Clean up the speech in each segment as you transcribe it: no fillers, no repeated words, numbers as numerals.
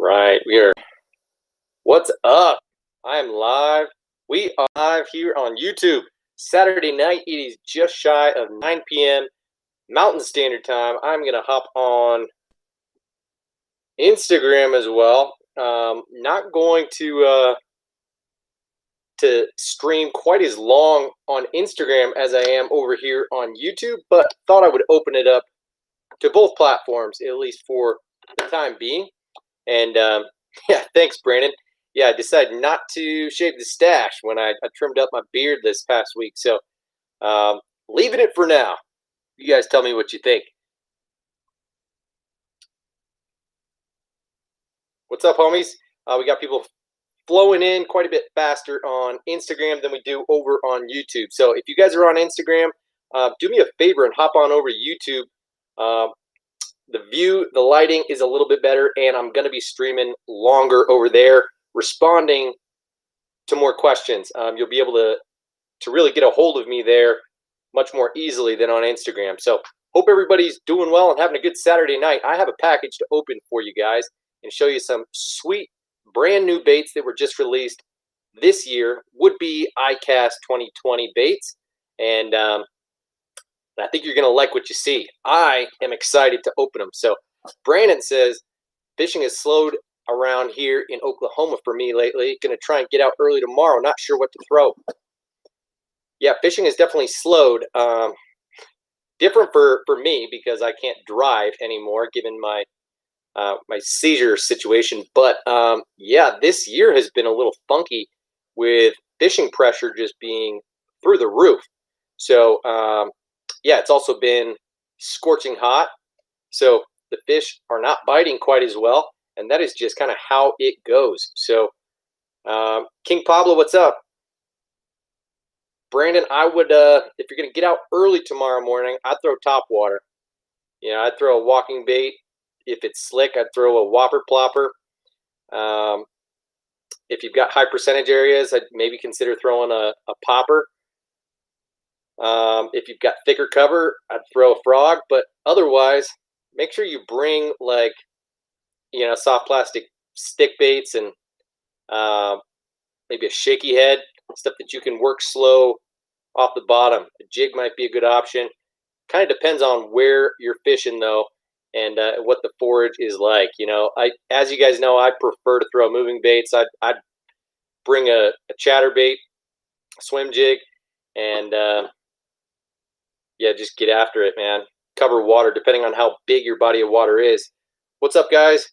right, we are. What's up? I am live. We are live here on YouTube. Saturday night, it is just shy of 9 p.m. Mountain Standard Time. I'm going to hop on Instagram as well. Not going to stream quite as long on Instagram as I am over here on YouTube, but thought I would open it up to both platforms, at least for the time being. And yeah, thanks, Brandon. Yeah, I decided not to shave the stash when I trimmed up my beard this past week. So leaving it for now. You guys tell me what you think. What's up, homies? We got people flowing in quite a bit faster on Instagram than we do over on YouTube. So if you guys are on Instagram, do me a favor and hop on over to YouTube. The view, the lighting is a little bit better, and I'm going to be streaming longer over there, responding to more questions. You'll be able to really get a hold of me there much more easily than on Instagram. So hope everybody's doing well and having a good Saturday night. I have a package to open for you guys and show you some sweet brand new baits that were just released this year. Would be iCAST 2020 baits, and I think you're going to like what you see. I am excited to open them. So Brandon says, fishing has slowed around here in Oklahoma for me lately. Going to try and get out early tomorrow. Not sure what to throw. Yeah, fishing has definitely slowed. Different for me because I can't drive anymore given my my seizure situation. But yeah, this year has been a little funky with fishing pressure just being through the roof. So yeah, it's also been scorching hot. So the fish are not biting quite as well. And that is just kind of how it goes. So King Pablo, what's up? Brandon, I would, if you're going to get out early tomorrow morning, I'd throw top water. You know, I'd throw a walking bait. If it's slick, I'd throw a whopper plopper. If you've got high percentage areas, I'd maybe consider throwing a popper. If you've got thicker cover, I'd throw a frog. But otherwise, make sure you bring, like, you know, soft plastic stick baits and maybe a shaky head, stuff that you can work slow off the bottom. A jig might be a good option. Kind of depends on where you're fishing, though, and what the forage is like. You know, as you guys know, I prefer to throw moving baits. I'd bring a chatterbait, swim jig, and yeah, just get after it, man. Cover water, depending on how big your body of water is. What's up, guys?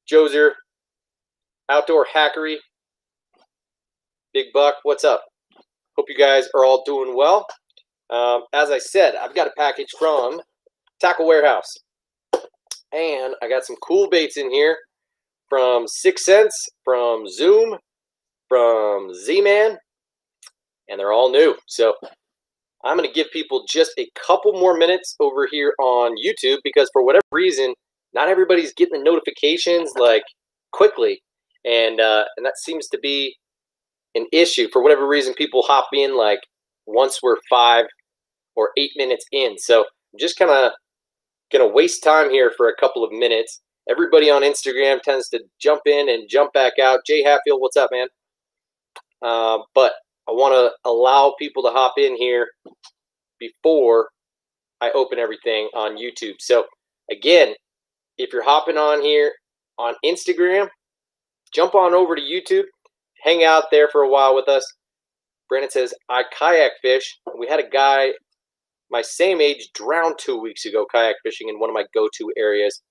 Joser, Outdoor Hackery, Big Buck, what's up? Hope you guys are all doing well. As I said, I've got a package from Tackle Warehouse. And I got some cool baits in here from 6 Cents, from Zoom, from Z-Man, and they're all new. So I'm going to give people just a couple more minutes over here on YouTube because for whatever reason, not everybody's getting the notifications like quickly. And that seems to be an issue. For whatever reason, people hop in like once we're 5 or 8 minutes in. So I'm just kind of going to waste time here for a couple of minutes. Everybody on Instagram tends to jump in and jump back out. Jay Hatfield, what's up, man? But I want to allow people to hop in here before I open everything on YouTube. So again, if you're hopping on here on Instagram, jump on over to YouTube, hang out there for a while with us. Brandon says, I kayak fish. We had a guy my same age drowned 2 weeks ago kayak fishing in one of my go-to areas.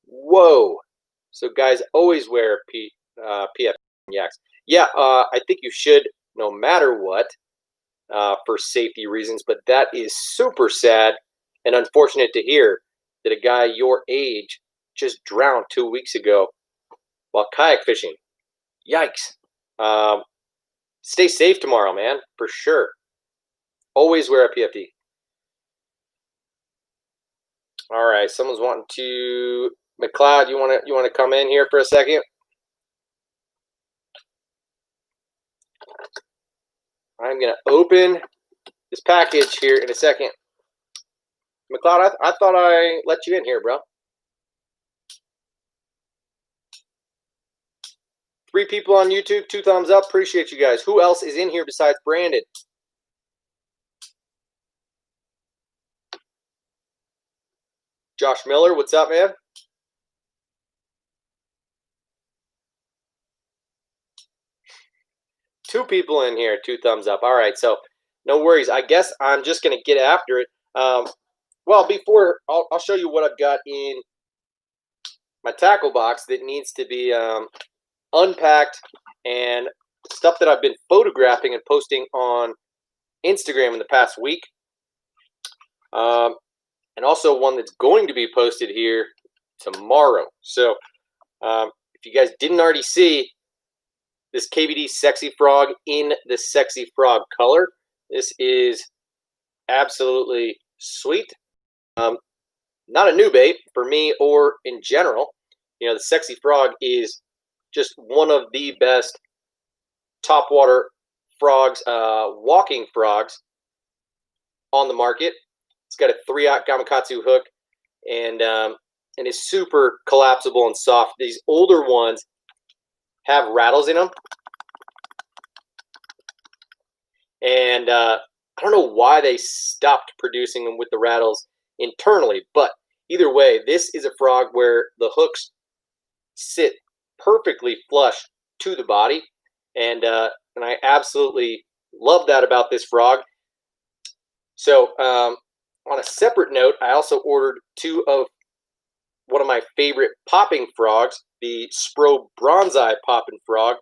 Whoa. So guys, always wear PF yaks. Yeah, I think you should no matter what for safety reasons, but that is super sad and unfortunate to hear that a guy your age just drowned 2 weeks ago while kayak fishing. Yikes. Stay safe tomorrow, man, for sure. Always wear a PFD. All right, someone's wanting to. McLeod, you want to come in here for a second? I'm gonna open this package here in a second. McLeod, I thought I let you in here, bro. 3 people on YouTube, 2 thumbs up. Appreciate you guys. Who else is in here besides Brandon? Josh Miller, what's up, man? Two people in here, 2 thumbs up. All right, so no worries. I guess I'm just going to get after it. Well, before, I'll show you what I've got in my tackle box that needs to be unpacked, and stuff that I've been photographing and posting on Instagram in the past week. And also one that's going to be posted here tomorrow. So if you guys didn't already see this KVD Sexy Frog in the Sexy Frog color, this is absolutely sweet. Not a new bait for me or in general. You know, the Sexy Frog is just one of the best topwater frogs, walking frogs on the market. It's got a 3/0 Gamakatsu hook, and is super collapsible and soft. These older ones have rattles in them, and I don't know why they stopped producing them with the rattles internally, but either way, this is a frog where the hooks sit perfectly flush to the body, and I absolutely love that about this frog. So on a separate note, I also ordered 2 of one of my favorite popping frogs, the Spro Bronzeye popping frog,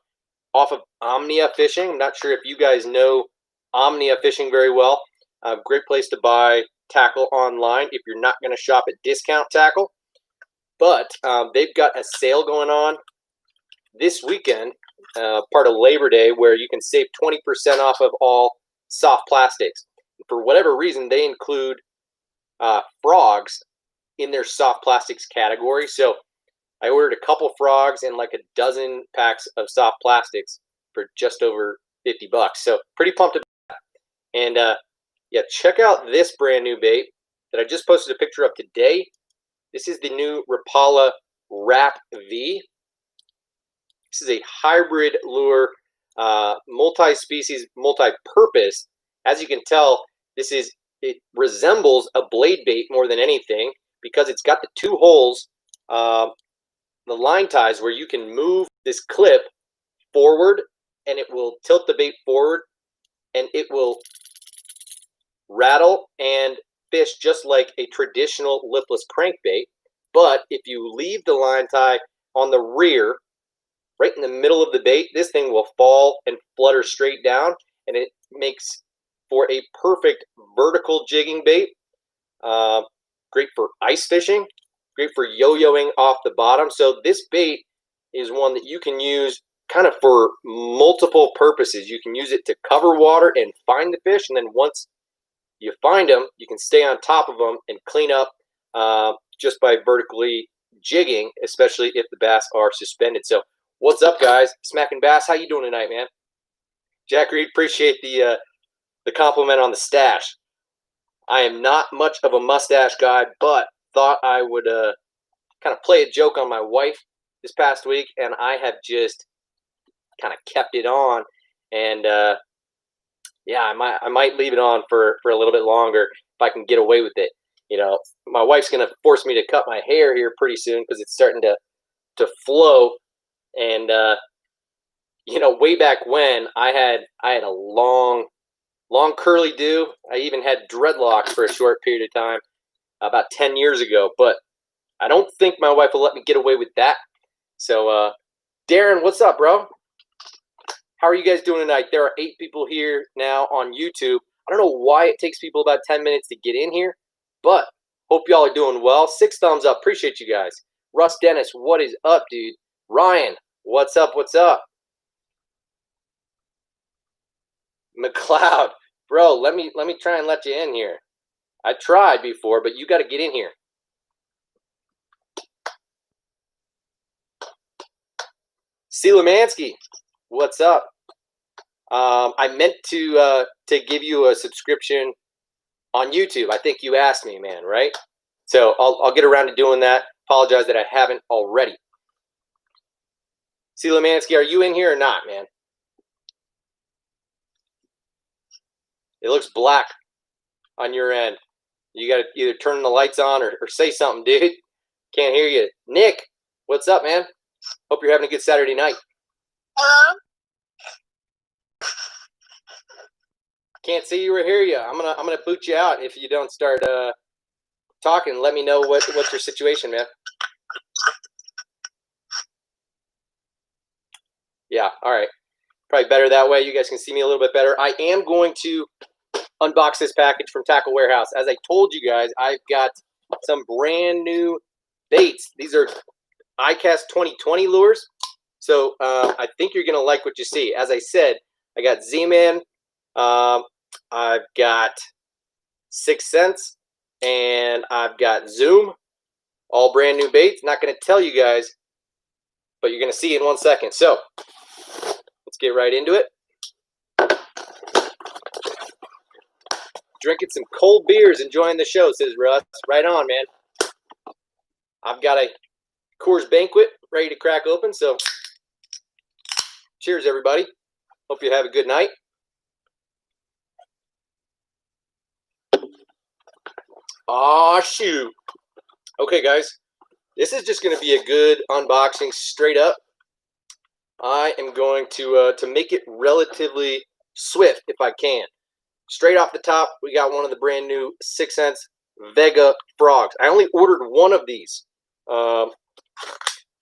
off of Omnia Fishing. I'm not sure if you guys know Omnia Fishing very well. Great place to buy tackle online if you're not going to shop at Discount Tackle. But they've got a sale going on this weekend, part of Labor Day, where you can save 20% off of all soft plastics. For whatever reason, they include frogs in their soft plastics category. So I ordered a couple frogs and like a dozen packs of soft plastics for just over $50. So pretty pumped about that. And yeah, check out this brand new bait that I just posted a picture of today. This is the new Rapala Wrap V. This is a hybrid lure, multi-species, multi-purpose. As you can tell, it resembles a blade bait more than anything because it's got the 2 holes, the line ties, where you can move this clip forward and it will tilt the bait forward and it will rattle and fish just like a traditional lipless crankbait. But if you leave the line tie on the rear, right in the middle of the bait, this thing will fall and flutter straight down, and it makes for a perfect vertical jigging bait. Great for ice fishing, great for yo-yoing off the bottom. So this bait is one that you can use kind of for multiple purposes. You can use it to cover water and find the fish, and then once you find them, you can stay on top of them and clean up just by vertically jigging, especially if the bass are suspended. So what's up, guys? Smacking Bass, how you doing tonight, man? Jack Reed, appreciate the compliment on the stash. I am not much of a mustache guy, but thought I would kind of play a joke on my wife this past week, and I have just kind of kept it on. And yeah, I might leave it on for a little bit longer if I can get away with it. You know, my wife's gonna force me to cut my hair here pretty soon because it's starting to flow. And you know, way back when I had a long curly do. I even had dreadlocks for a short period of time about 10 years ago, but I don't think my wife will let me get away with that. So Darren, what's up, bro? How are you guys doing tonight? There are 8 people here now on YouTube. I don't know why it takes people about 10 minutes to get in here, but hope y'all are doing well. 6 thumbs up. Appreciate you guys. Russ Dennis, what is up, dude? Ryan, what's up? What's up? McLeod, bro, let me try and let you in here. I tried before, but you got to get in here. Selemansky, what's up? I meant to give you a subscription on YouTube. I think you asked me, man, right? So I'll get around to doing that. Apologize that I haven't already. See, Lemansky, are you in here or not, man? It looks black on your end. You got to either turn the lights on or say something, dude. Can't hear you. Nick, what's up, man? Hope you're having a good Saturday night. Hello? Can't see you or hear you. I'm gonna boot you out if you don't start talking. Let me know what's your situation, man. Yeah, all right. Probably better that way. You guys can see me a little bit better. I am going to unbox this package from Tackle Warehouse. As I told you guys, I've got some brand new baits. These are iCAST 2020 lures. So I think you're going to like what you see. As I said, I got Z-Man. I've got 6 Sense. And I've got Zoom. All brand new baits. Not going to tell you guys, but you're going to see in 1 second. So let's get right into it. Drinking some cold beers, enjoying the show, says Russ. Right on, man. I've got a Coors Banquet ready to crack open, so cheers, everybody. Hope you have a good night. Aw, shoot. Okay, guys. This is just going to be a good unboxing straight up. I am going to make it relatively swift if I can. Straight off the top, we got one of the brand new 6 Sense Vega frogs. I only ordered one of these, and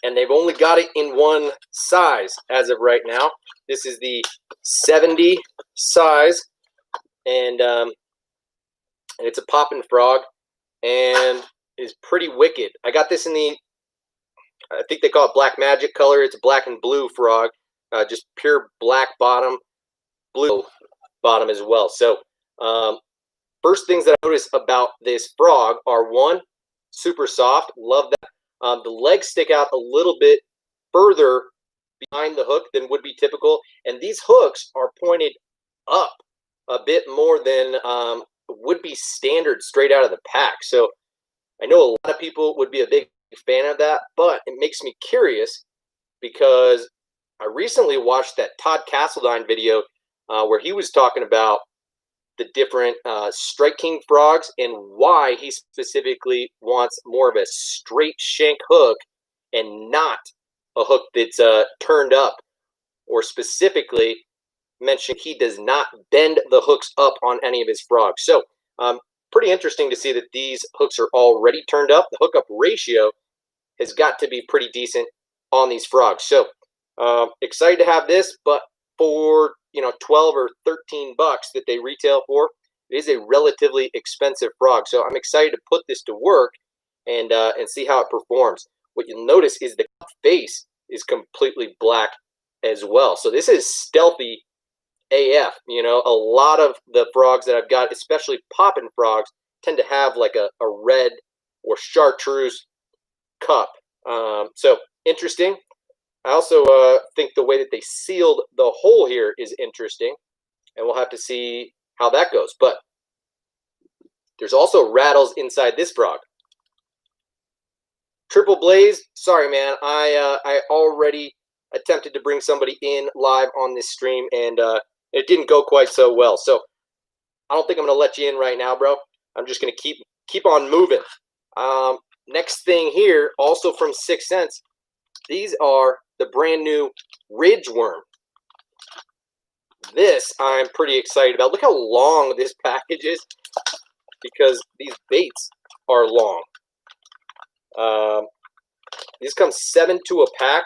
they've only got it in one size as of right now. This is the 70 size, and it's a poppin' frog, and it's pretty wicked. I got this in the, I think they call it Black Magic color. It's a black and blue frog, just pure black bottom, blue bottom as well. So first things that I noticed about this frog are, one, super soft. Love that. The legs stick out a little bit further behind the hook than would be typical. And these hooks are pointed up a bit more than would be standard straight out of the pack. So I know a lot of people would be a big fan of that, but it makes me curious because I recently watched that Todd Castledine video where he was talking about the different Strike King frogs and why he specifically wants more of a straight shank hook and not a hook that's turned up, or specifically mentioned he does not bend the hooks up on any of his frogs. So pretty interesting to see that these hooks are already turned up. The hookup ratio has got to be pretty decent on these frogs. So excited to have this, but for 12 or 13 bucks that they retail for, it is a relatively expensive frog. So I'm excited to put this to work and see how it performs. What you'll notice is the face is completely black as well. So this is stealthy AF. A lot of the frogs that I've got, especially poppin' frogs, tend to have like a red or chartreuse cup. So interesting. I also think the way that they sealed the hole here is interesting, and we'll have to see how that goes. But there's also rattles inside this frog. Triple Blaze, sorry, man. I already attempted to bring somebody in live on this stream, and it didn't go quite so well. So I don't think I'm going to let you in right now, bro. I'm just going to keep on moving. Next thing here, also from 6 Sense, these are the brand new Ridge Worm. This I'm pretty excited about. Look how long this package is, because these baits are long. These come 7 to a pack,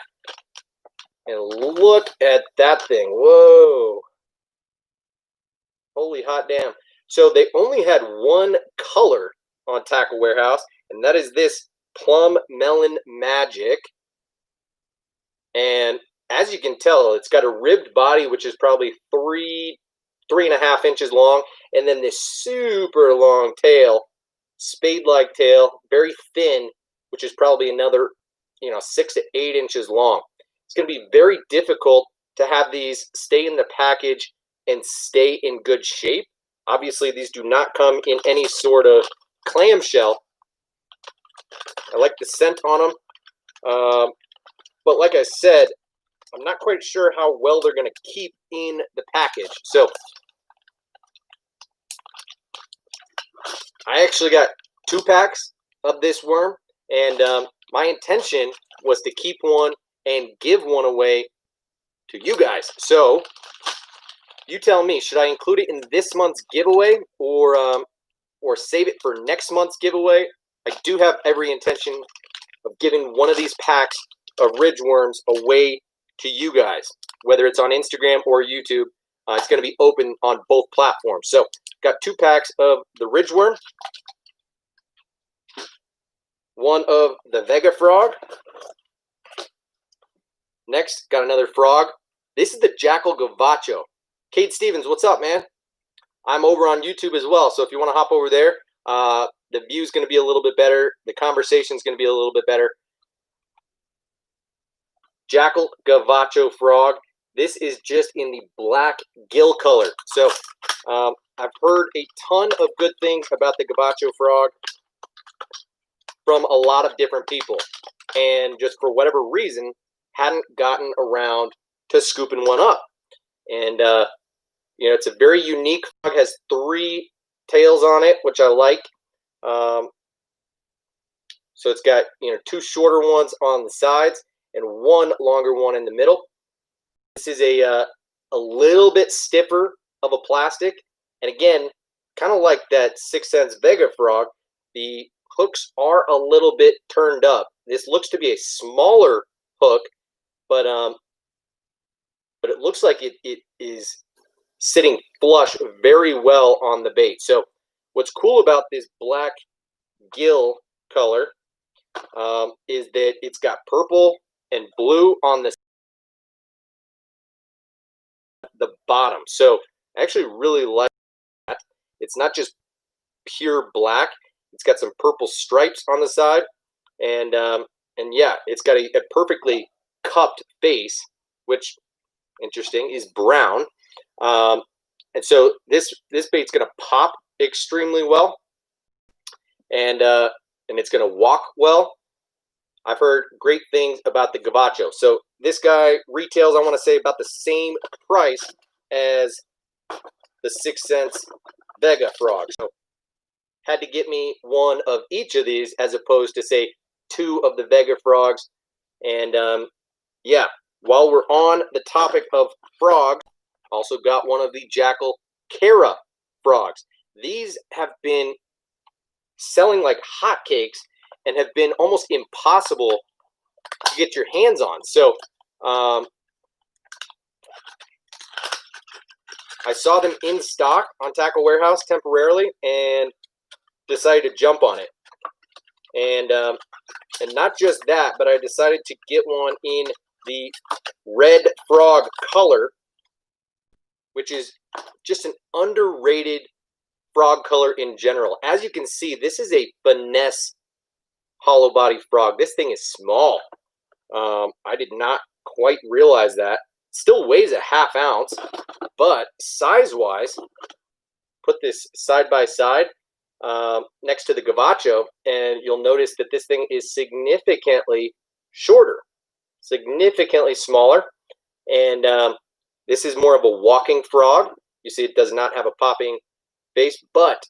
and look at that thing. Whoa. Holy hot damn. So they only had one color on Tackle Warehouse, and that is this Plum Melon Magic. And as you can tell, it's got a ribbed body, which is probably 3.5 inches long, and then this super long tail, spade-like tail, very thin, which is probably another 6 to 8 inches long. It's going to be very difficult to have these stay in the package and stay in good shape. Obviously, these do not come in any sort of clamshell. I like the scent on them. But like I said, I'm not quite sure how well they're going to keep in the package. So I actually got 2 packs of this worm, and my intention was to keep one and give one away to you guys. So you tell me, should I include it in this month's giveaway or save it for next month's giveaway? I do have every intention of giving one of these packs of ridge worms away to you guys, whether it's on Instagram or YouTube. It's going to be open on both platforms. So got 2 packs of the ridge worm, 1 of the Vega frog. Next, got another frog. This is the Jackal Gavacho. Cade Stevens, what's up, man? I'm over on YouTube as well, so if you want to hop over there, the view's going to be a little bit better. The conversation's going to be a little bit better. Jackal Gavacho frog. This is just in the black gill color. So I've heard a ton of good things about the Gavacho frog from a lot of different people, and just for whatever reason, hadn't gotten around to scooping one up. And you know, it's a very unique frog. Has 3 tails on it, which I like. So it's got, you know, 2 shorter ones on the sides and 1 longer one in the middle. This is a little bit stiffer of a plastic, and again, kind of like that 6th Sense Vega frog, the hooks are a little bit turned up. This looks to be a smaller hook, but it looks like it is sitting flush very well on the bait. So what's cool about this black gill color is that it's got purple and blue on the bottom. So I actually really like that. It's not just pure black. It's got some purple stripes on the side, and yeah, it's got a perfectly cupped face, which, interesting, is brown. And so this bait's going to pop extremely well, and it's going to walk well. I've heard great things about the Gavacho. So this guy retails, I want to say, about the same price as the 6th Sense Vega frog. So had to get me 1 of each of these as opposed to, say, 2 of the Vega frogs. And yeah, while we're on the topic of frogs, also got 1 of the Jackal Cara frogs. These have been selling like hotcakes and have been almost impossible to get your hands on. So I saw them in stock on Tackle Warehouse temporarily and decided to jump on it. And not just that, but I decided to get one in the red frog color, which is just an underrated frog color in general. As you can see, this is a finesse hollow body frog. This thing is small. I did not quite realize that. Still weighs a ½ ounce, but size-wise, put this side by side next to the Gavacho, and you'll notice that this thing is significantly shorter, significantly smaller, and this is more of a walking frog. You see it does not have a popping face, but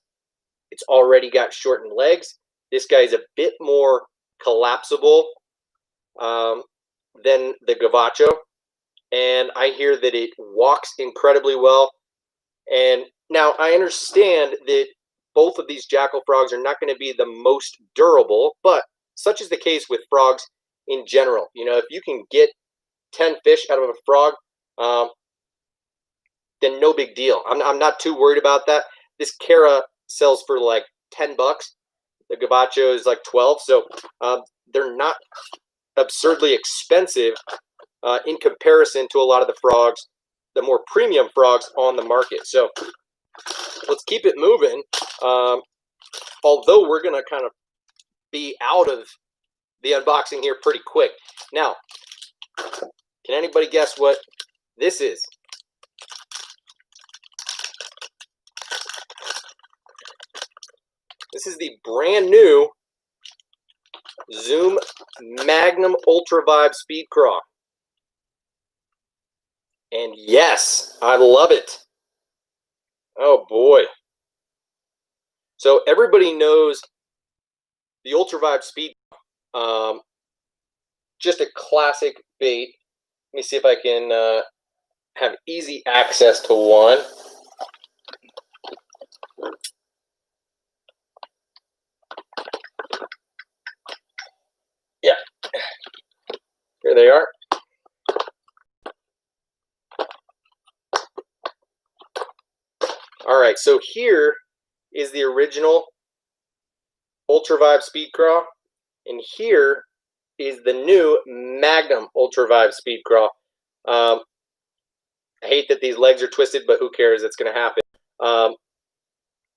it's already got shortened legs. This guy is a bit more collapsible than the Gavacho, and I hear that it walks incredibly well. And now I understand that both of these jackal frogs are not going to be the most durable, but such is the case with frogs in general. You know, if you can get 10 fish out of a frog, then no big deal. I'm not too worried about that. This Cara sells for like $10. The Gavacho is like 12, so they're not absurdly expensive in comparison to a lot of the frogs, the more premium frogs on the market. So let's keep it moving. Although we're going to kind of be out of the unboxing here pretty quick. Now, can anybody guess what this is? This is the brand new Zoom Magnum Ultra Vibe Speed Craw. And yes, I love it. Oh boy. So everybody knows the Ultra Vibe Speed. Um, just a classic bait. Let me see if I can have easy access to one. Yeah, here they are. All right, so here is the original Ultra Vibe Speed Craw, and here is the new Magnum Ultra Vibe Speed Craw. I hate that these legs are twisted, but who cares? It's going to happen.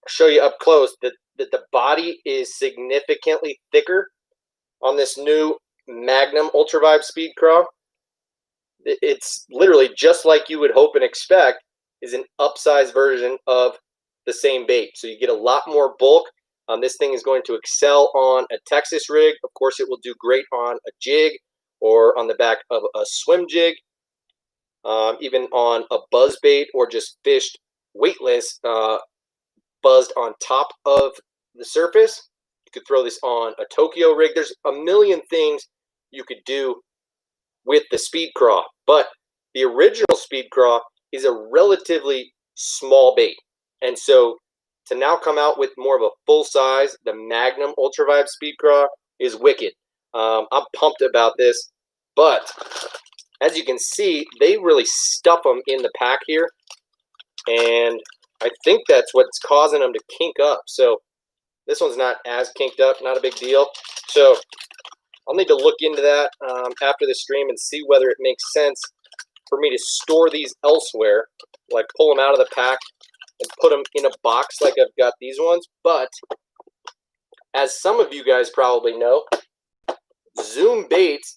Show you up close that the body is significantly thicker on this new Magnum Ultra Vibe Speed Craw. It's literally just like you would hope and expect, is an upsized version of the same bait. So you get a lot more bulk. This thing is going to excel on a Texas rig. Of course, it will do great on a jig or on the back of a swim jig, even on a buzz bait or just fished weightless, buzzed on top of the surface. You could throw this on a Tokyo rig. There's a million things you could do with the Speed Craw, but the original Speed Craw is a relatively small bait. And so to now come out with more of a full size, the Magnum Ultra Vibe Speed Craw is wicked. I'm pumped about this, but as you can see, they really stuff them in the pack here, and I think that's what's causing them to kink up. So this one's not as kinked up, not a big deal. So I'll need to look into that after the stream and see whether it makes sense for me to store these elsewhere, like pull them out of the pack and put them in a box like I've got these ones. But as some of you guys probably know, Zoom baits,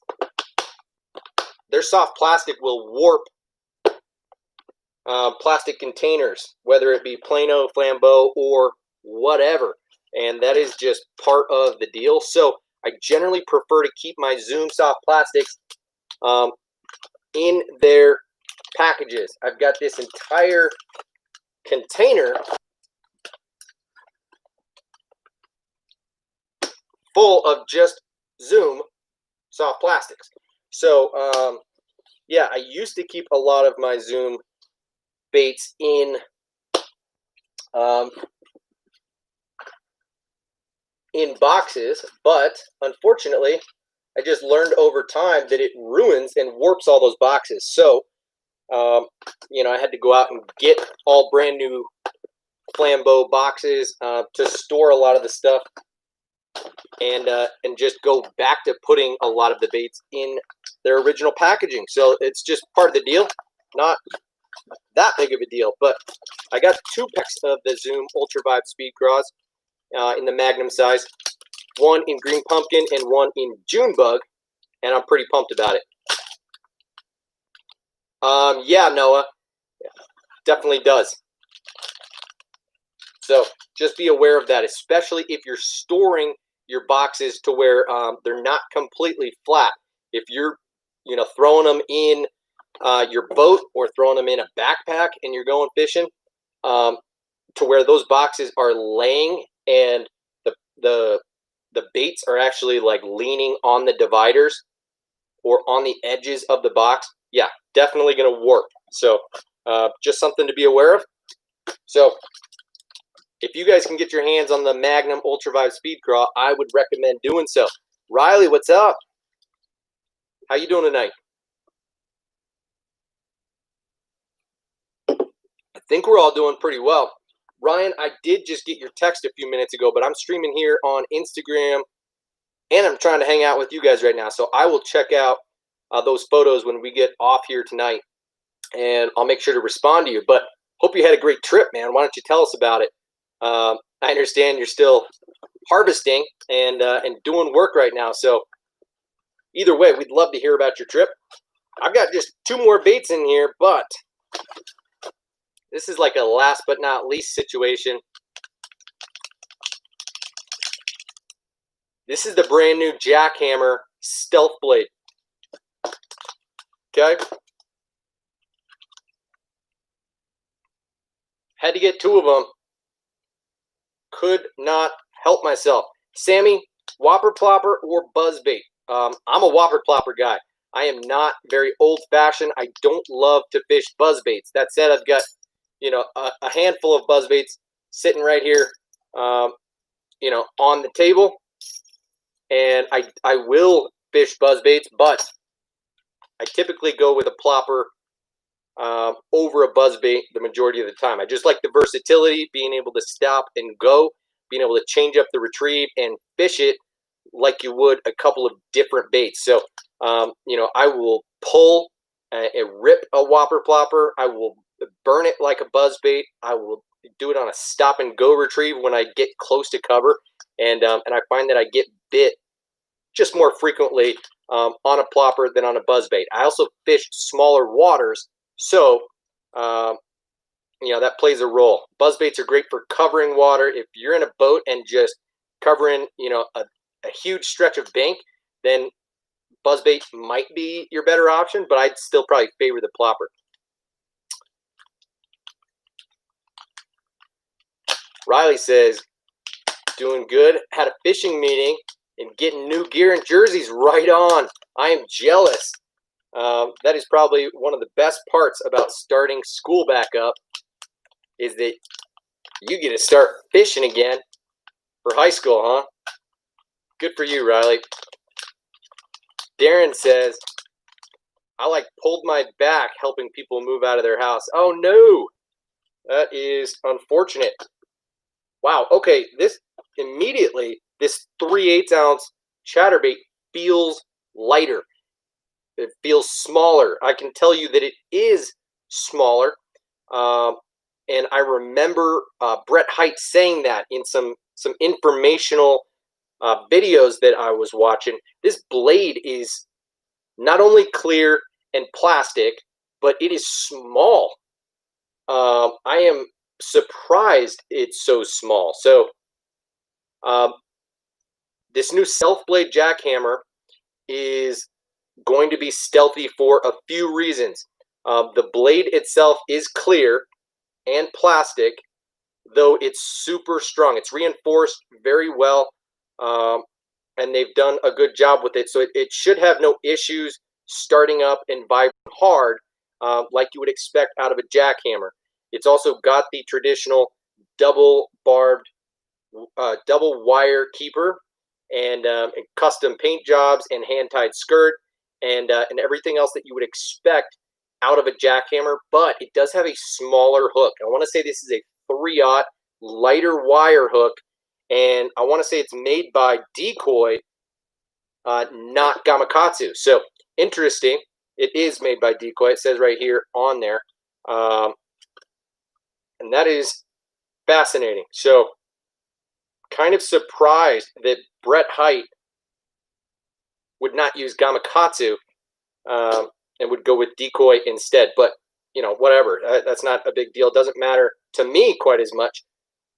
their soft plastic will warp plastic containers, whether it be Plano, Flambeau, or whatever. And that is just part of the deal. So I generally prefer to keep my Zoom soft plastics in their packages. I've got this entire container full of just Zoom soft plastics. So yeah, I used to keep a lot of my Zoom baits in boxes, but unfortunately I just learned over time that it ruins and warps all those boxes. So you know, I had to go out and get all brand new Flambeau boxes to store a lot of the stuff, and just go back to putting a lot of the baits in their original packaging. So it's just part of the deal, not that big of a deal. But I got 2 packs of the Zoom Ultra Vibe Speed Craws in the Magnum size, one in Green Pumpkin and one in June Bug, and I'm pretty pumped about it. Yeah, Noah, definitely does. So just be aware of that, especially if you're storing your boxes to where they're not completely flat. If you're, you know, throwing them in your boat or throwing them in a backpack and you're going fishing, to where those boxes are laying and the baits are actually like leaning on the dividers or on the edges of the box, yeah, definitely going to warp. So just something to be aware of. So if you guys can get your hands on the Magnum Ultra Vibe Speed Craw, I would recommend doing so. Riley, what's up? How you doing tonight? I think we're all doing pretty well. Ryan, I did just get your text a few minutes ago, but I'm streaming here on Instagram, and I'm trying to hang out with you guys right now. So I will check out those photos when we get off here tonight, and I'll make sure to respond to you. But hope you had a great trip, man. Why don't you tell us about it? I understand you're still harvesting and doing work right now. So either way, we'd love to hear about your trip. I've got just 2 more baits in here, but this is like a last but not least situation. This is the brand new Jackhammer Stealth Blade. Okay. Had to get two of them. Could not help myself. Sammy, whopper plopper or buzzbait? I'm a whopper plopper guy. I am not very old-fashioned. I don't love to fish buzzbaits. That said, I've got, a handful of buzzbaits sitting right here, on the table, and I will fish buzzbaits, but I typically go with a plopper over a buzzbait the majority of the time. I just like the versatility, being able to stop and go, being able to change up the retrieve and fish it like you would a couple of different baits. So, I will pull and rip a whopper plopper. I will burn it like a buzzbait. I will do it on a stop and go retrieve when I get close to cover, and I find that I get bit just more frequently on a plopper than on a buzzbait. I also fish smaller waters, so that plays a role. Buzzbaits are great for covering water. If you're in a boat and just covering a huge stretch of bank, then buzzbait might be your better option, but I'd still probably favor the plopper. Riley says, doing good. Had a fishing meeting and getting new gear and jerseys. Right on. I am jealous. That is probably one of the best parts about starting school back up, is that you get to start fishing again for high school, huh? Good for you, Riley. Darren says, I pulled my back helping people move out of their house. Oh no, that is unfortunate. Wow. Okay, this 3/8 ounce chatterbait feels lighter. It feels smaller. I can tell you that it is smaller. And I remember Brett Height saying that in some informational videos that I was watching. This blade is not only clear and plastic, but it is small. I am surprised it's so small. So this new self-blade jackhammer is going to be stealthy for a few reasons. The blade itself is clear and plastic, though it's super strong. It's reinforced very well, and they've done a good job with it. So it should have no issues starting up and vibrating hard like you would expect out of a jackhammer. It's also got the traditional double barbed, double wire keeper, and custom paint jobs and hand-tied skirt, and everything else that you would expect out of a jackhammer, but it does have a smaller hook. I want to say this is a 3/0 lighter wire hook, and I want to say it's made by Decoy, not Gamakatsu. So interesting. It is made by Decoy. It says right here on there, and that is fascinating. So kind of surprised that Brett Height would not use Gamakatsu and would go with Decoy instead. But, whatever. That's not a big deal. It doesn't matter to me quite as much.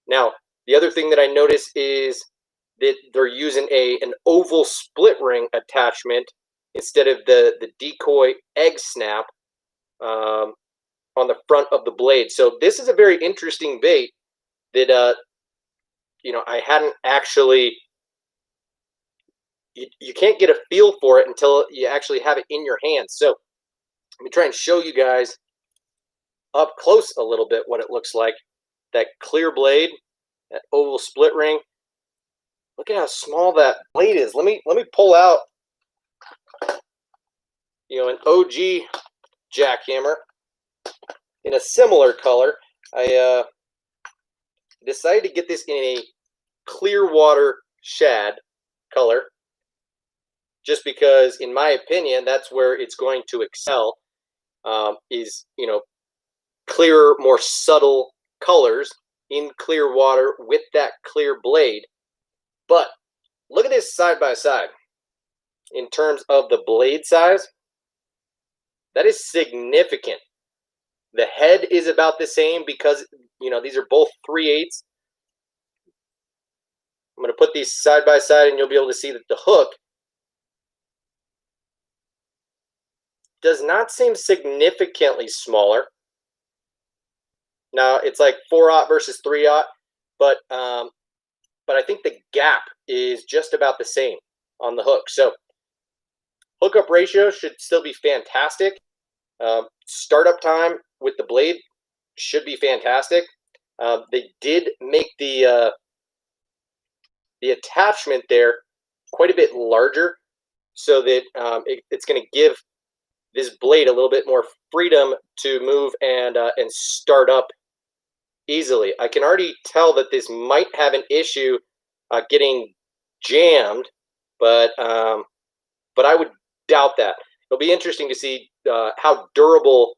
Now, the other thing that I notice is that they're using an oval split ring attachment instead of the Decoy egg snap on the front of the blade. So this is a very interesting bait that, I hadn't actually... You can't get a feel for it until you actually have it in your hands. So let me try and show you guys up close a little bit what it looks like. That clear blade, that oval split ring. Look at how small that blade is. Let me pull out, an OG jackhammer in a similar color. I decided to get this in a clear water shad color, just because, in my opinion, that's where it's going to excel, is, clearer, more subtle colors in clear water with that clear blade. But look at this side by side. In terms of the blade size, that is significant. The head is about the same because, these are both 3/8. I'm going to put these side by side and you'll be able to see that the hook does not seem significantly smaller. Now it's like 4/0 versus 3/0, but I think the gap is just about the same on the hook. So hookup ratio should still be fantastic. Startup time with the blade should be fantastic. They did make the attachment there quite a bit larger, so that it's going to give this blade a little bit more freedom to move and start up easily. I can already tell that this might have an issue getting jammed, but I would doubt that. It'll be interesting to see how durable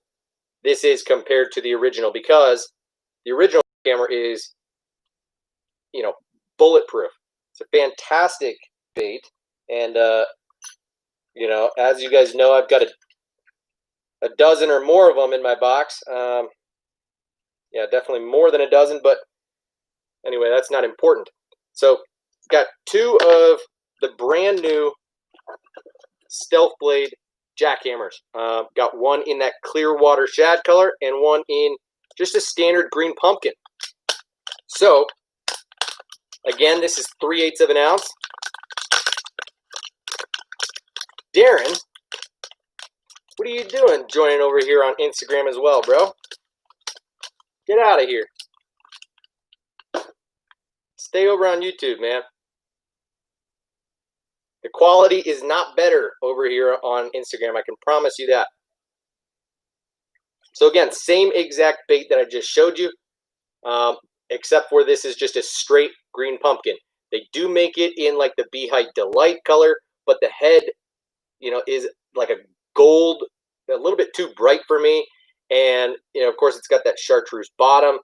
this is compared to the original, because the original camera is, bulletproof. It's a fantastic bait, and as you guys know, I've got a dozen or more of them in my box. Yeah, definitely more than a dozen, but anyway, that's not important. So, got two of the brand new Stealth Blade jackhammers. Got one in that clear water shad color and one in just a standard green pumpkin. So, again, this is 3/8 of an ounce. Darren, what are you doing joining over here on Instagram as well, bro? Get out of here. Stay over on YouTube, man. The quality is not better over here on Instagram. I can promise you that. So again, same exact bait that I just showed you, except for this is just a straight green pumpkin. They do make it in like the Beehite Delight color, but the head, is like a gold, a little bit too bright for me. And, of course, it's got that chartreuse bottom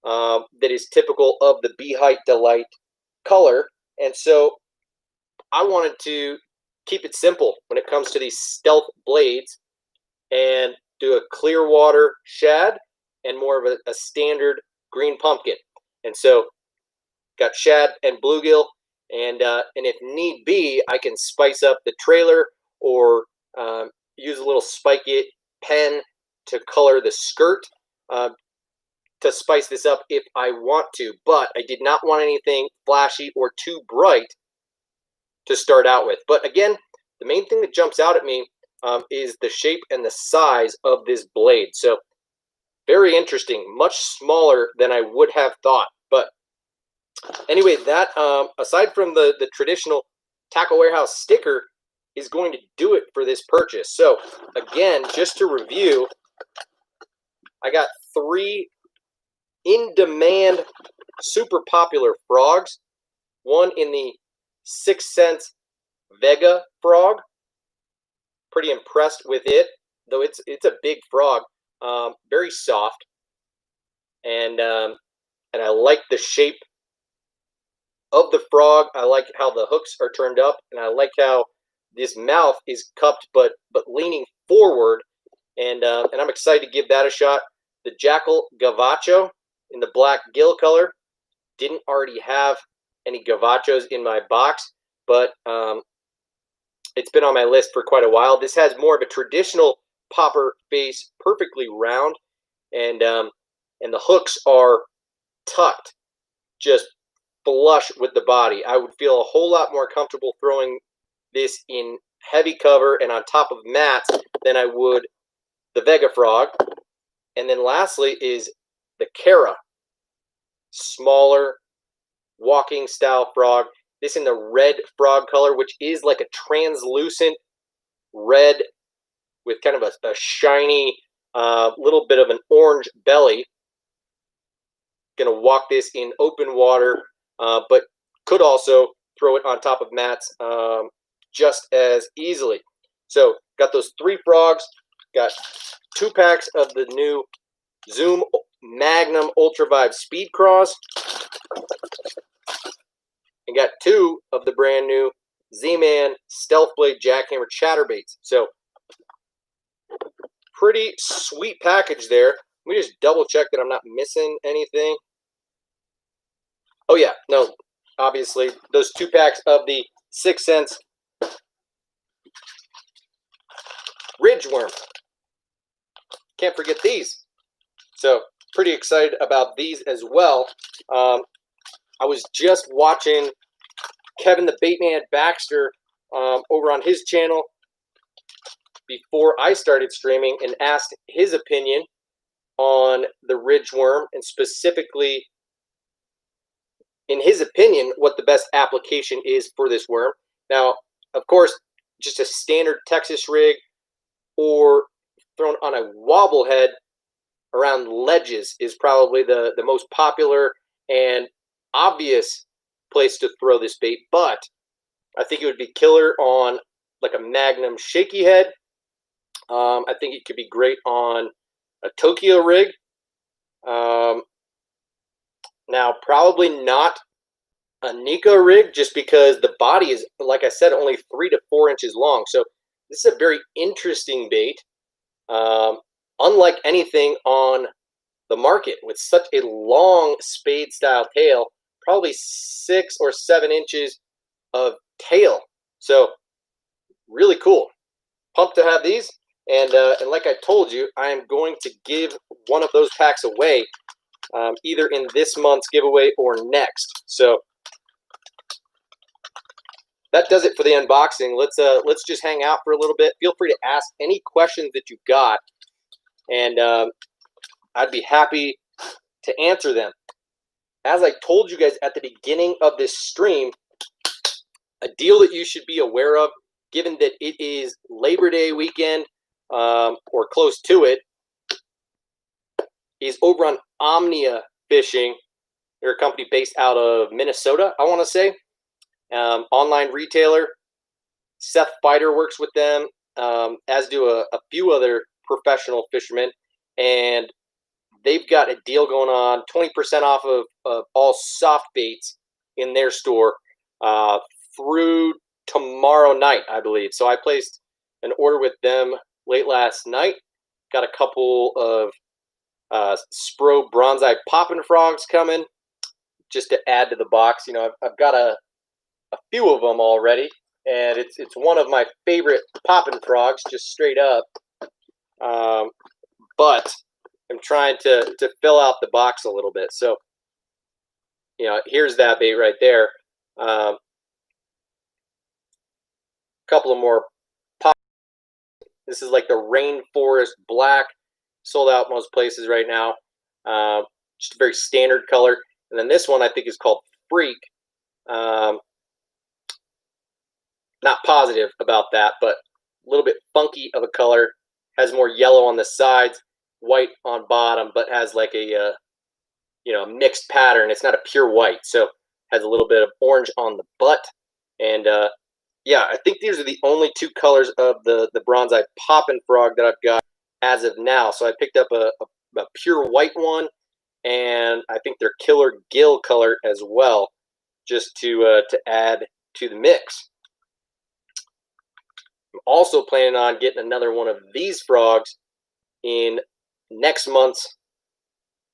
that is typical of the Beehite Delight color. And so I wanted to keep it simple when it comes to these stealth blades and do a clear water shad and more of a standard green pumpkin. And so got shad and bluegill, and if need be, I can spice up the trailer or use a little Spike It pen to color the skirt to spice this up if I want to. But I did not want anything flashy or too bright to start out with. But again, the main thing that jumps out at me is the shape and the size of this blade. So very interesting, much smaller than I would have thought. But anyway, that aside from the traditional Tackle Warehouse sticker is going to do it for this purchase. So again, just to review, I got 3 in-demand super popular frogs. One in the 6 Sense Vega frog. Pretty impressed with it, though it's a big frog. Very soft, and I like the shape of the frog. I like how the hooks are turned up, and I like how this mouth is cupped but leaning forward. And I'm excited to give that a shot. The Jackal Gavacho in the black gill color. Didn't already have any Gavachos in my box, but it's been on my list for quite a while. This has more of a traditional popper face, perfectly round, and the hooks are tucked just flush with the body. I would feel a whole lot more comfortable throwing this in heavy cover and on top of mats than I would the Vega frog. And then lastly is the Cara, smaller walking style frog. This in the red frog color, which is like a translucent red with kind of a shiny little bit of an orange belly. Going to walk this in open water, but could also throw it on top of mats just as easily. So got those 3 frogs, got 2 packs of the new Zoom Magnum Ultra Vibe Speed Cross, and got 2 of the brand new Z-Man Stealth Blade Jackhammer Chatterbaits. So pretty sweet package there. Let me just double check that I'm not missing anything. Oh yeah, no, obviously those 2 packs of the 6 Sense Ridgeworm. Can't forget these. So pretty excited about these as well. I was just watching Kevin the Baitman Baxter over on his channel before I started streaming and asked his opinion on the ridge worm, and specifically, in his opinion, what the best application is for this worm. Now, of course, just a standard Texas rig or thrown on a wobble head around ledges is probably the most popular and obvious place to throw this bait, but I think it would be killer on like a Magnum shaky head. I think it could be great on a Tokyo rig. Now, probably not a Nico rig, just because the body is, like I said, only 3 to 4 inches long. So this is a very interesting bait, unlike anything on the market, with such a long spade style tail, probably 6 or 7 inches of tail. So really cool. Pumped to have these. And like I told you, I am going to give one of those packs away, either in this month's giveaway or next. So that does it for the unboxing. Let's just hang out for a little bit. Feel free to ask any questions that you've got, and I'd be happy to answer them. As I told you guys at the beginning of this stream, a deal that you should be aware of, given that it is Labor Day weekend, or close to it, is over on Omnia Fishing. They're a company based out of Minnesota, I want to say. Online retailer. Seth Fighter works with them, as do a few other professional fishermen. And they've got a deal going on, 20% off of all soft baits in their store through tomorrow night, I believe. So I placed an order with them late last night. Got a couple of Spro Bronzeye popping frogs coming just to add to the box. You know, I've got a few of them already, and it's one of my favorite popping frogs, just straight up. But I'm trying to fill out the box a little bit. So, you know, here's that bait right there. A couple of more pop. This is like the Rainforest Black, sold out most places right now. Just a very standard color. And then this one I think is called Freak. Not positive about that, but a little bit funky of a color. Has more yellow on the sides, white on bottom, but has like a mixed pattern. It's not a pure white, so has a little bit of orange on the butt. And yeah, I think these are the only 2 colors of the Bronzeye poppin' frog that I've got as of now. So I picked up a pure white one, and I think they're Killer Gill color as well, just to add to the mix. I'm also planning on getting another one of these frogs in next month's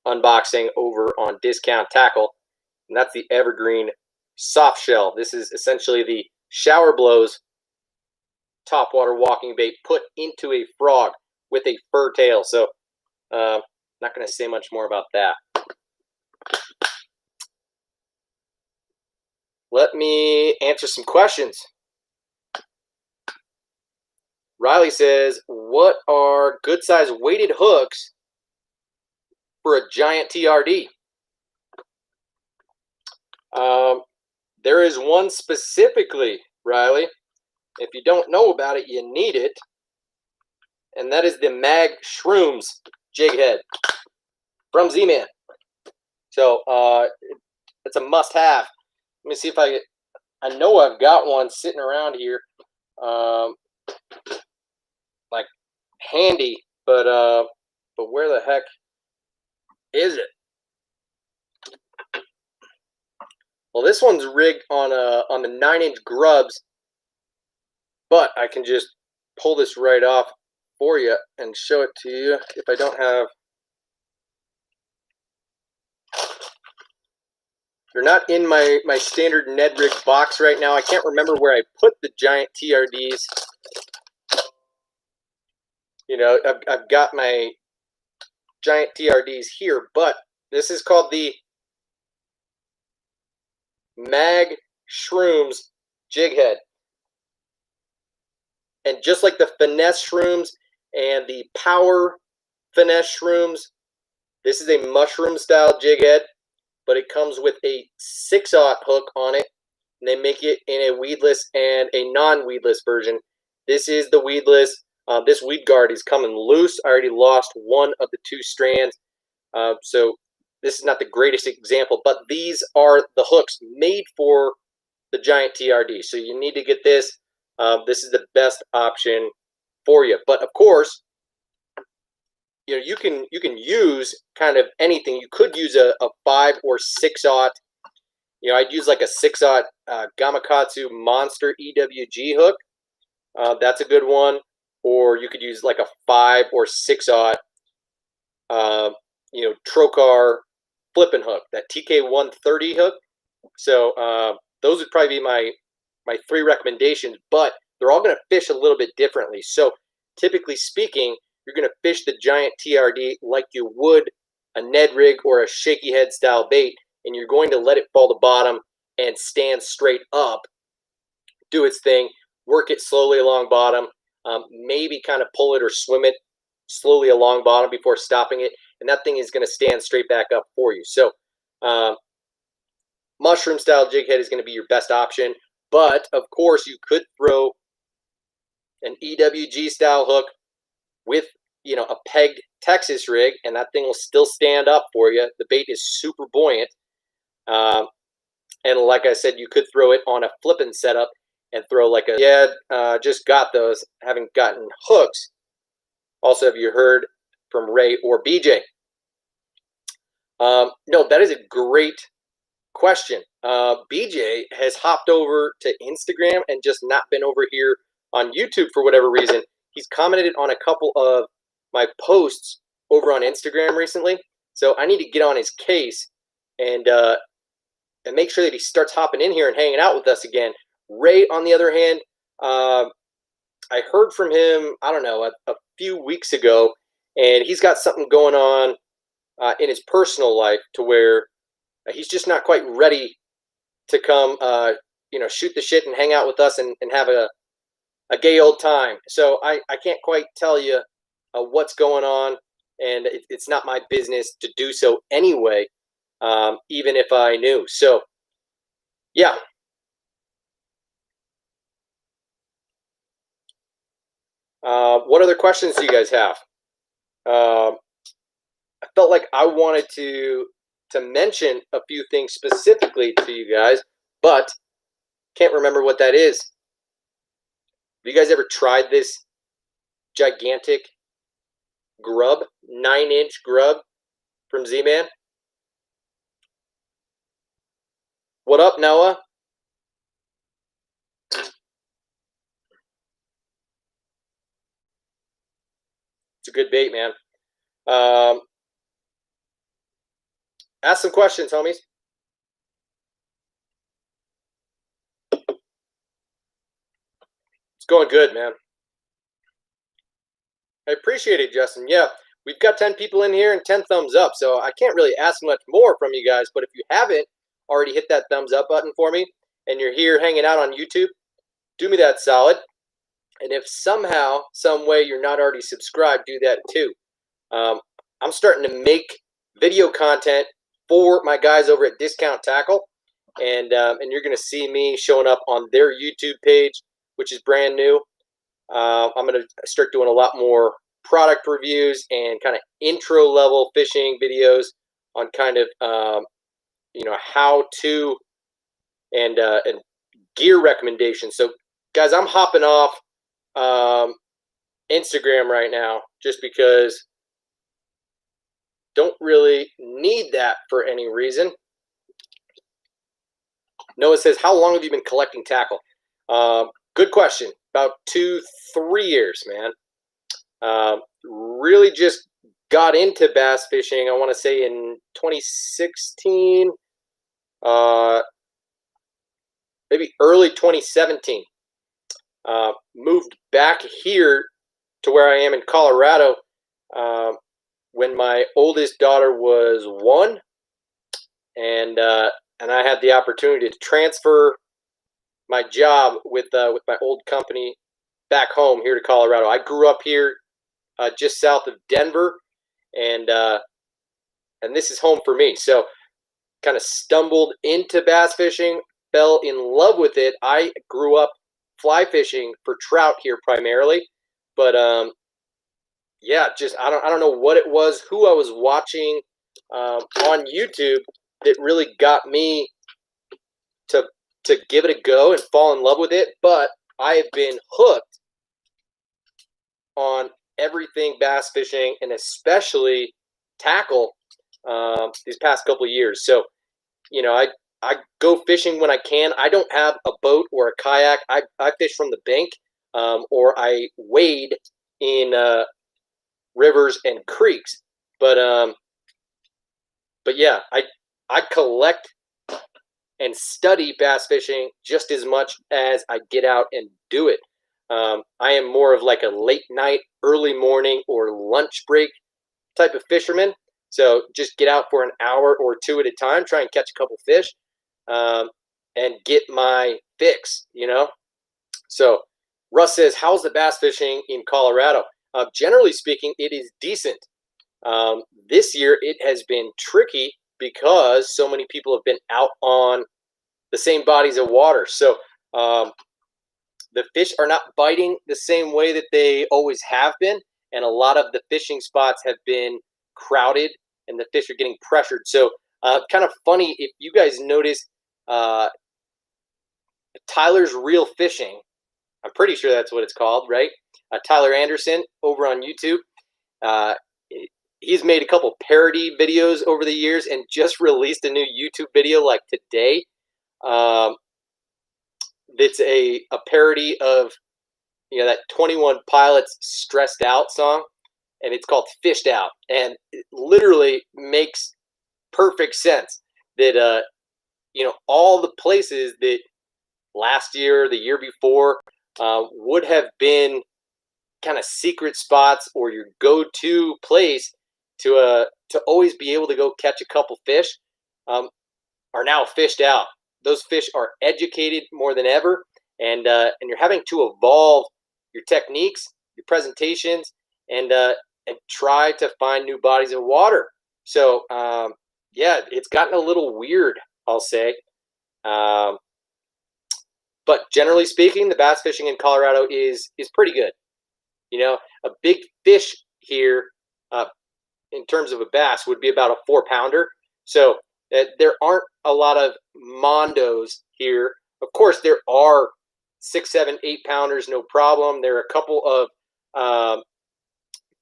unboxing over on Discount Tackle, and that's the Evergreen Soft Shell. This is essentially the Shower Blows topwater walking bait put into a frog with a fur tail. So not going to say much more about that. Let me answer some questions. Riley says, what are good size weighted hooks for a giant TRD? There is one specifically, Riley. If you don't know about it, you need it. And that is the Mag Shrooms jig head from Z-Man. So it's a must-have. Let me see if I know I've got one sitting around here, like handy, but where the heck is it? Well, this one's rigged on the 9-inch grubs, but I can just pull this right off for you and show it to you if I don't have. They're not in my standard Ned rig box right now. I can't remember where I put the giant TRDs. You know, I've got my giant TRDs here, but this is called the Mag Shrooms jig head. And just like the finesse shrooms and the power finesse shrooms, this is a mushroom style jig head, but it comes with a 6/0 hook on it. And they make it in a weedless and a non-weedless version. This is the weedless. This weed guard is coming loose. I already lost one of the 2 strands. So this is not the greatest example, but these are the hooks made for the giant TRD. So you need to get this. This is the best option for you. But of course, you know, you can use kind of anything. You could use a 5 or 6/0. You know, I'd use like a 6/0 Gamakatsu Monster EWG hook. That's a good one. Or you could use like a 5 or 6/0 you know, Trocar flipping hook, that TK130 hook. So those would probably be my 3 recommendations, but they're all going to fish a little bit differently. So typically speaking, you're going to fish the giant TRD like you would a Ned rig or a shaky head style bait, and you're going to let it fall to bottom and stand straight up, do its thing, work it slowly along bottom, maybe kind of pull it or swim it slowly along bottom before stopping it, and that thing is going to stand straight back up for you. So mushroom style jig head is going to be your best option, but of course you could throw an EWG style hook with, you know, a pegged Texas rig, and that thing will still stand up for you. The bait is super buoyant, and like I said, you could throw it on a flipping setup and throw like a just got those, haven't gotten hooks. Also, have you heard from Ray or BJ? No, that is a great question. BJ has hopped over to Instagram and just not been over here on YouTube for whatever reason. He's commented on a couple of my posts over on Instagram recently, so I need to get on his case and make sure that he starts hopping in here and hanging out with us again. Ray, on the other hand, I heard from him, I don't know, a few weeks ago, and he's got something going on in his personal life to where he's just not quite ready to come, you know, shoot the shit and hang out with us and have a gay old time. So I can't quite tell you what's going on, and it's not my business to do so anyway, even if I knew. So, yeah. What other questions do you guys have? I felt like I wanted to mention a few things specifically to you guys, but can't remember what that is. Have you guys ever tried this gigantic grub, 9-inch grub from Z-Man? What up, Noah? It's a good bait, man. Ask some questions, homies. It's going good, man. I appreciate it, Justin. Yeah, we've got 10 people in here and 10 thumbs up, so I can't really ask much more from you guys, but if you haven't already hit that thumbs up button for me and you're here hanging out on YouTube, do me that solid. And if somehow, some way you're not already subscribed, do that too. I'm starting to make video content for my guys over at Discount Tackle, and you're going to see me showing up on their YouTube page, which is brand new. I'm going to start doing a lot more product reviews and kind of intro level fishing videos on kind of you know, how to and gear recommendations. So guys, I'm hopping off Instagram right now just because don't really need that for any reason. Noah says, how long have you been collecting tackle? Good question. About 2-3 years, man. Really just got into bass fishing, I want to say in 2016, maybe early 2017. Moved back here to where I am in Colorado when my oldest daughter was 1, and I had the opportunity to transfer my job with my old company back home here to Colorado. I grew up here just south of Denver, and uh, and this is home for me. So kind of stumbled into bass fishing, fell in love with it. I grew up fly fishing for trout here primarily, but yeah, just I don't know what it was, who I was watching on YouTube that really got me to give it a go and fall in love with it. But I have been hooked on everything bass fishing and especially tackle these past couple of years. So I go fishing when I can. I don't have a boat or a kayak. I fish from the bank, or I wade in rivers and creeks. But yeah, I collect and study bass fishing just as much as I get out and do it. I am more of like a late night, early morning, or lunch break type of fisherman. So just get out for an hour or two at a time, try and catch a couple fish, and get my fix. So Russ says, "How's the bass fishing in Colorado?" Generally speaking, it is decent. This year it has been tricky because so many people have been out on the same bodies of water. So the fish are not biting the same way that they always have been, and a lot of the fishing spots have been crowded, and the fish are getting pressured. So kind of funny if you guys notice uh, Tyler's Real Fishing. I'm pretty sure that's what it's called, right? Tyler Anderson over on YouTube. Uh, he's made a couple parody videos over the years and just released a new YouTube video like today. It's a parody of that 21 Pilots Stressed Out song, and it's called Fished Out, and it literally makes perfect sense that all the places that last year, the year before, would have been kind of secret spots or your go-to place to always be able to go catch a couple fish, are now fished out. Those fish are educated more than ever, and you're having to evolve your techniques, your presentations, and try to find new bodies of water. So yeah, it's gotten a little weird, I'll say. But generally speaking, the bass fishing in Colorado is pretty good. A big fish here, in terms of a bass, would be about a 4-pounder. So there aren't a lot of mondos here. Of course, there are 6, 7, 8-pounders, no problem. There are a couple of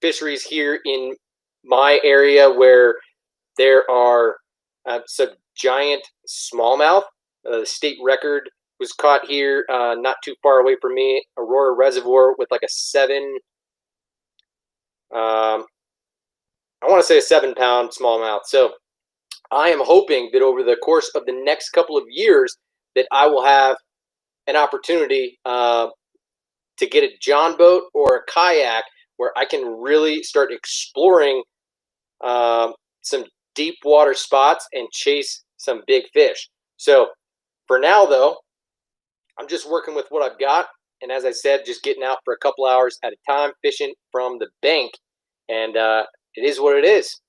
fisheries here in my area where there are some giant smallmouth. The state record was caught here, not too far away from me, Aurora Reservoir, with like a 7. I want to say a 7-pound smallmouth. So I am hoping that over the course of the next couple of years that I will have an opportunity to get a John boat or a kayak where I can really start exploring some deep water spots and chase some big fish. So for now, though, I'm just working with what I've got. And as I said, just getting out for a couple hours at a time, fishing from the bank. And it is what it is.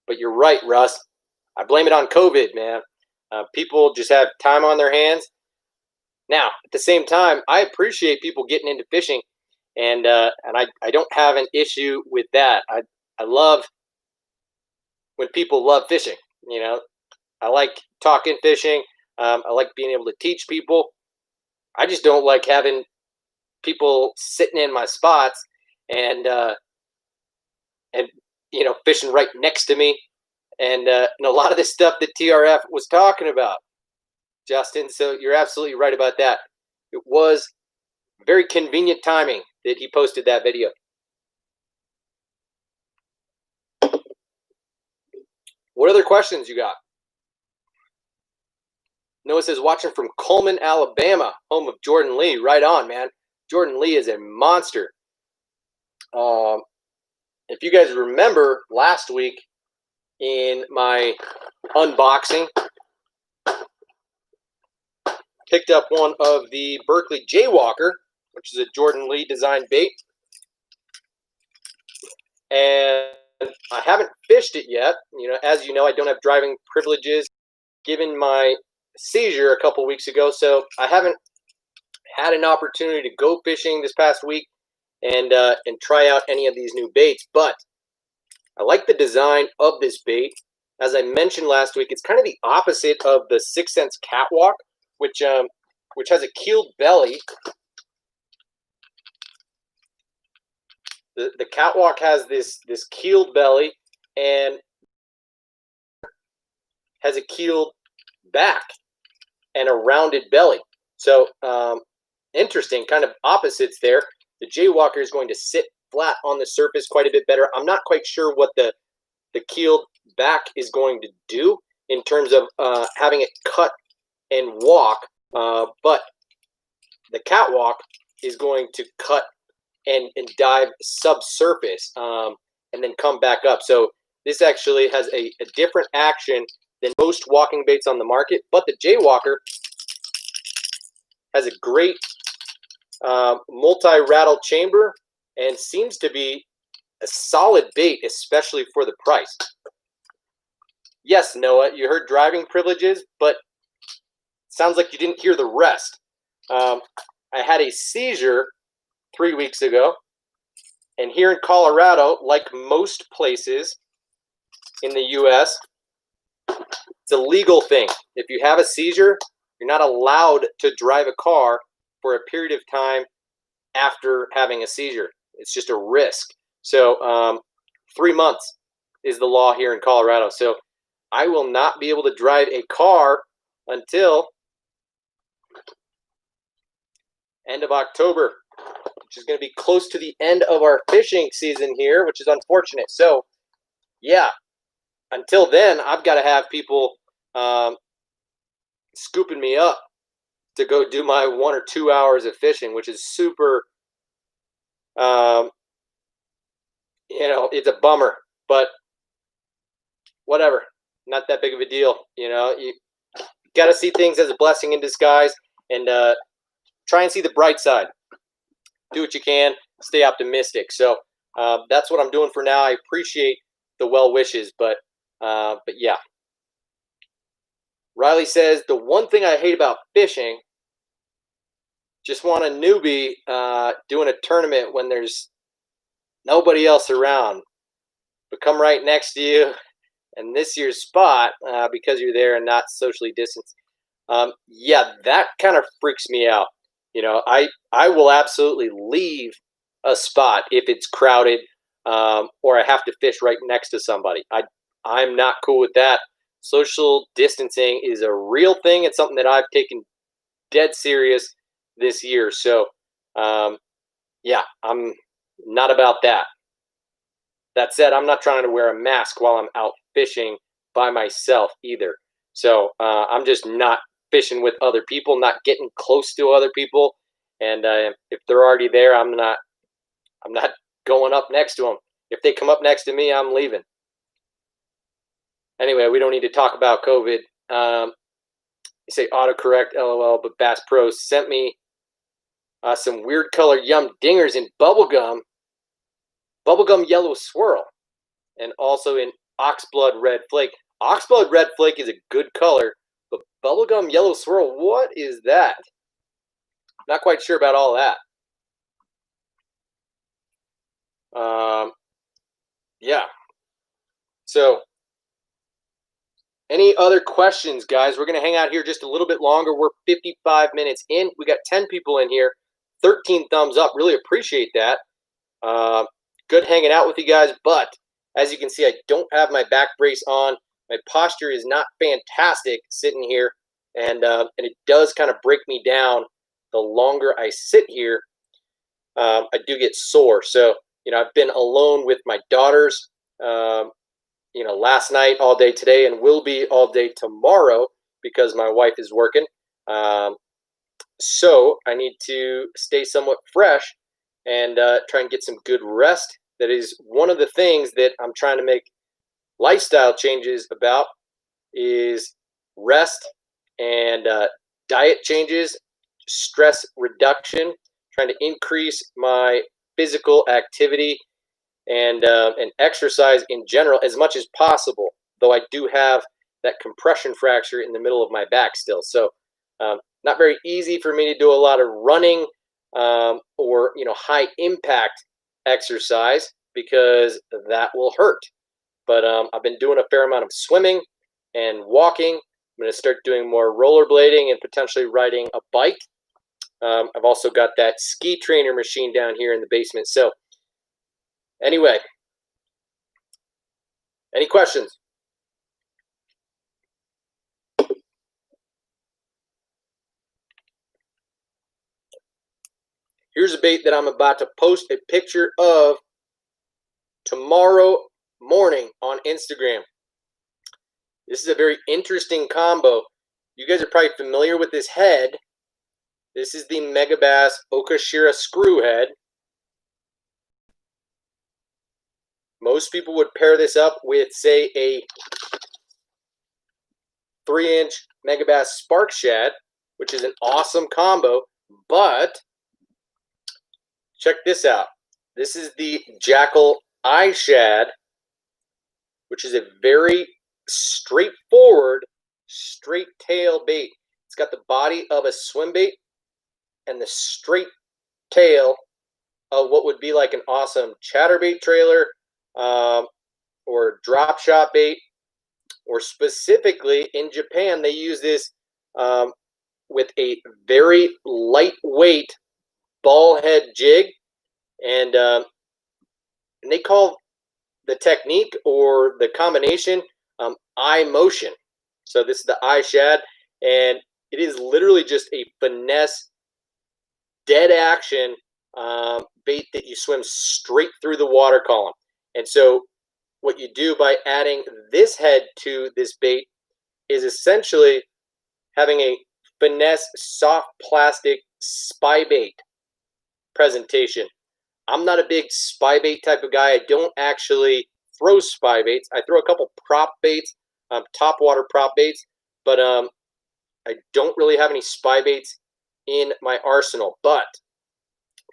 But you're right, Russ. I blame it on COVID, man. People just have time on their hands. Now, at the same time, I appreciate people getting into fishing, and I don't have an issue with that. I love when people love fishing. I like talking fishing. I like being able to teach people. I just don't like having people sitting in my spots and fishing right next to me, and a lot of this stuff that TRF was talking about, Justin. So you're absolutely right about that. It was very convenient timing that he posted that video. What other questions you got? Noah says, watching from Coleman, Alabama, home of Jordan Lee. Right on, man. Jordan Lee is a monster. And if you guys remember last week in my unboxing, picked up one of the Berkeley Jaywalker, which is a Jordan Lee designed bait. And I haven't fished it yet. As you know, I don't have driving privileges given my seizure a couple weeks ago, so I haven't had an opportunity to go fishing this past week and try out any of these new baits. But I like the design of this bait. As I mentioned last week, it's kind of the opposite of the 6 Sense Catwalk, which has a keeled belly. The Catwalk has this keeled belly and has a keeled back and a rounded belly. So interesting, kind of opposites there. The Jaywalker is going to sit flat on the surface quite a bit better. I'm not quite sure what the keeled back is going to do in terms of having it cut and walk, but the Catwalk is going to cut and dive subsurface and then come back up. So this actually has a different action than most walking baits on the market, but the Jaywalker has a great multi-rattle chamber and seems to be a solid bait, especially for the price. Yes, Noah, you heard driving privileges, but sounds like you didn't hear the rest. I had a seizure 3 weeks ago, and here in Colorado, like most places in the U.S., it's a legal thing. If you have a seizure, you're not allowed to drive a car for a period of time after having a seizure. It's just a risk. So 3 months is the law here in Colorado. So I will not be able to drive a car until end of October, which is going to be close to the end of our fishing season here, which is unfortunate. So yeah, until then, I've got to have people scooping me up to go do my 1 or 2 hours of fishing, which is super, it's a bummer, but whatever, not that big of a deal. You got to see things as a blessing in disguise and try and see the bright side. Do what you can, stay optimistic. So that's what I'm doing for now. I appreciate the well wishes, but yeah. Riley says, the one thing I hate about fishing, just want a newbie doing a tournament when there's nobody else around, but come right next to you and this year's spot because you're there and not socially distanced. Yeah, that kind of freaks me out. I will absolutely leave a spot if it's crowded or I have to fish right next to somebody. I'm not cool with that. Social distancing is a real thing. It's something that I've taken dead serious this year. So, yeah, I'm not about that. That said, I'm not trying to wear a mask while I'm out fishing by myself either. So I'm just not fishing with other people, not getting close to other people. And if they're already there, I'm not going up next to them. If they come up next to me, I'm leaving. Anyway, we don't need to talk about COVID. You say autocorrect, LOL, but Bass Pro sent me some weird color yum dingers in bubblegum yellow swirl, and also in oxblood red flake. Oxblood red flake is a good color, but bubblegum yellow swirl, what is that? Not quite sure about all that. Yeah. So, any other questions, guys? We're going to hang out here just a little bit longer. We're 55 minutes in. We got 10 people in here. 13 thumbs up. Really appreciate that. Good hanging out with you guys. But as you can see, I don't have my back brace on. My posture is not fantastic sitting here. And it does kind of break me down the longer I sit here. I do get sore. So, I've been alone with my daughters, last night, all day today, and will be all day tomorrow because my wife is working. So I need to stay somewhat fresh and try and get some good rest that is one of the things that I'm trying to make lifestyle changes about is rest and diet changes, stress reduction, trying to increase my physical activity and exercise in general as much as possible. Though I do have that compression fracture in the middle of my back still, so not very easy for me to do a lot of running or high impact exercise because that will hurt. But I've been doing a fair amount of swimming and walking. I'm going to start doing more rollerblading and potentially riding a bike. I've also got that ski trainer machine down here in the basement. So anyway, any questions? Here's a bait that I'm about to post a picture of tomorrow morning on Instagram. This is a very interesting combo. You guys are probably familiar with this head. This is the Megabass Okashira screw head. Most people would pair this up with, say, a 3-inch Megabass Spark Shad, which is an awesome combo, but check this out. This is the Jackal iShad, which is a very straightforward, straight tail bait. It's got the body of a swim bait and the straight tail of what would be like an awesome chatterbait trailer or drop shot bait. Or specifically in Japan, they use this with a very lightweight ball head jig, and they call the technique or the combination eye motion. So this is the iShad, and it is literally just a finesse, dead action bait that you swim straight through the water column. And so what you do by adding this head to this bait is essentially having a finesse soft plastic spy bait presentation. I'm not a big spy bait type of guy. I don't actually throw spy baits. I throw a couple prop baits, top water prop baits, but I don't really have any spy baits in my arsenal. But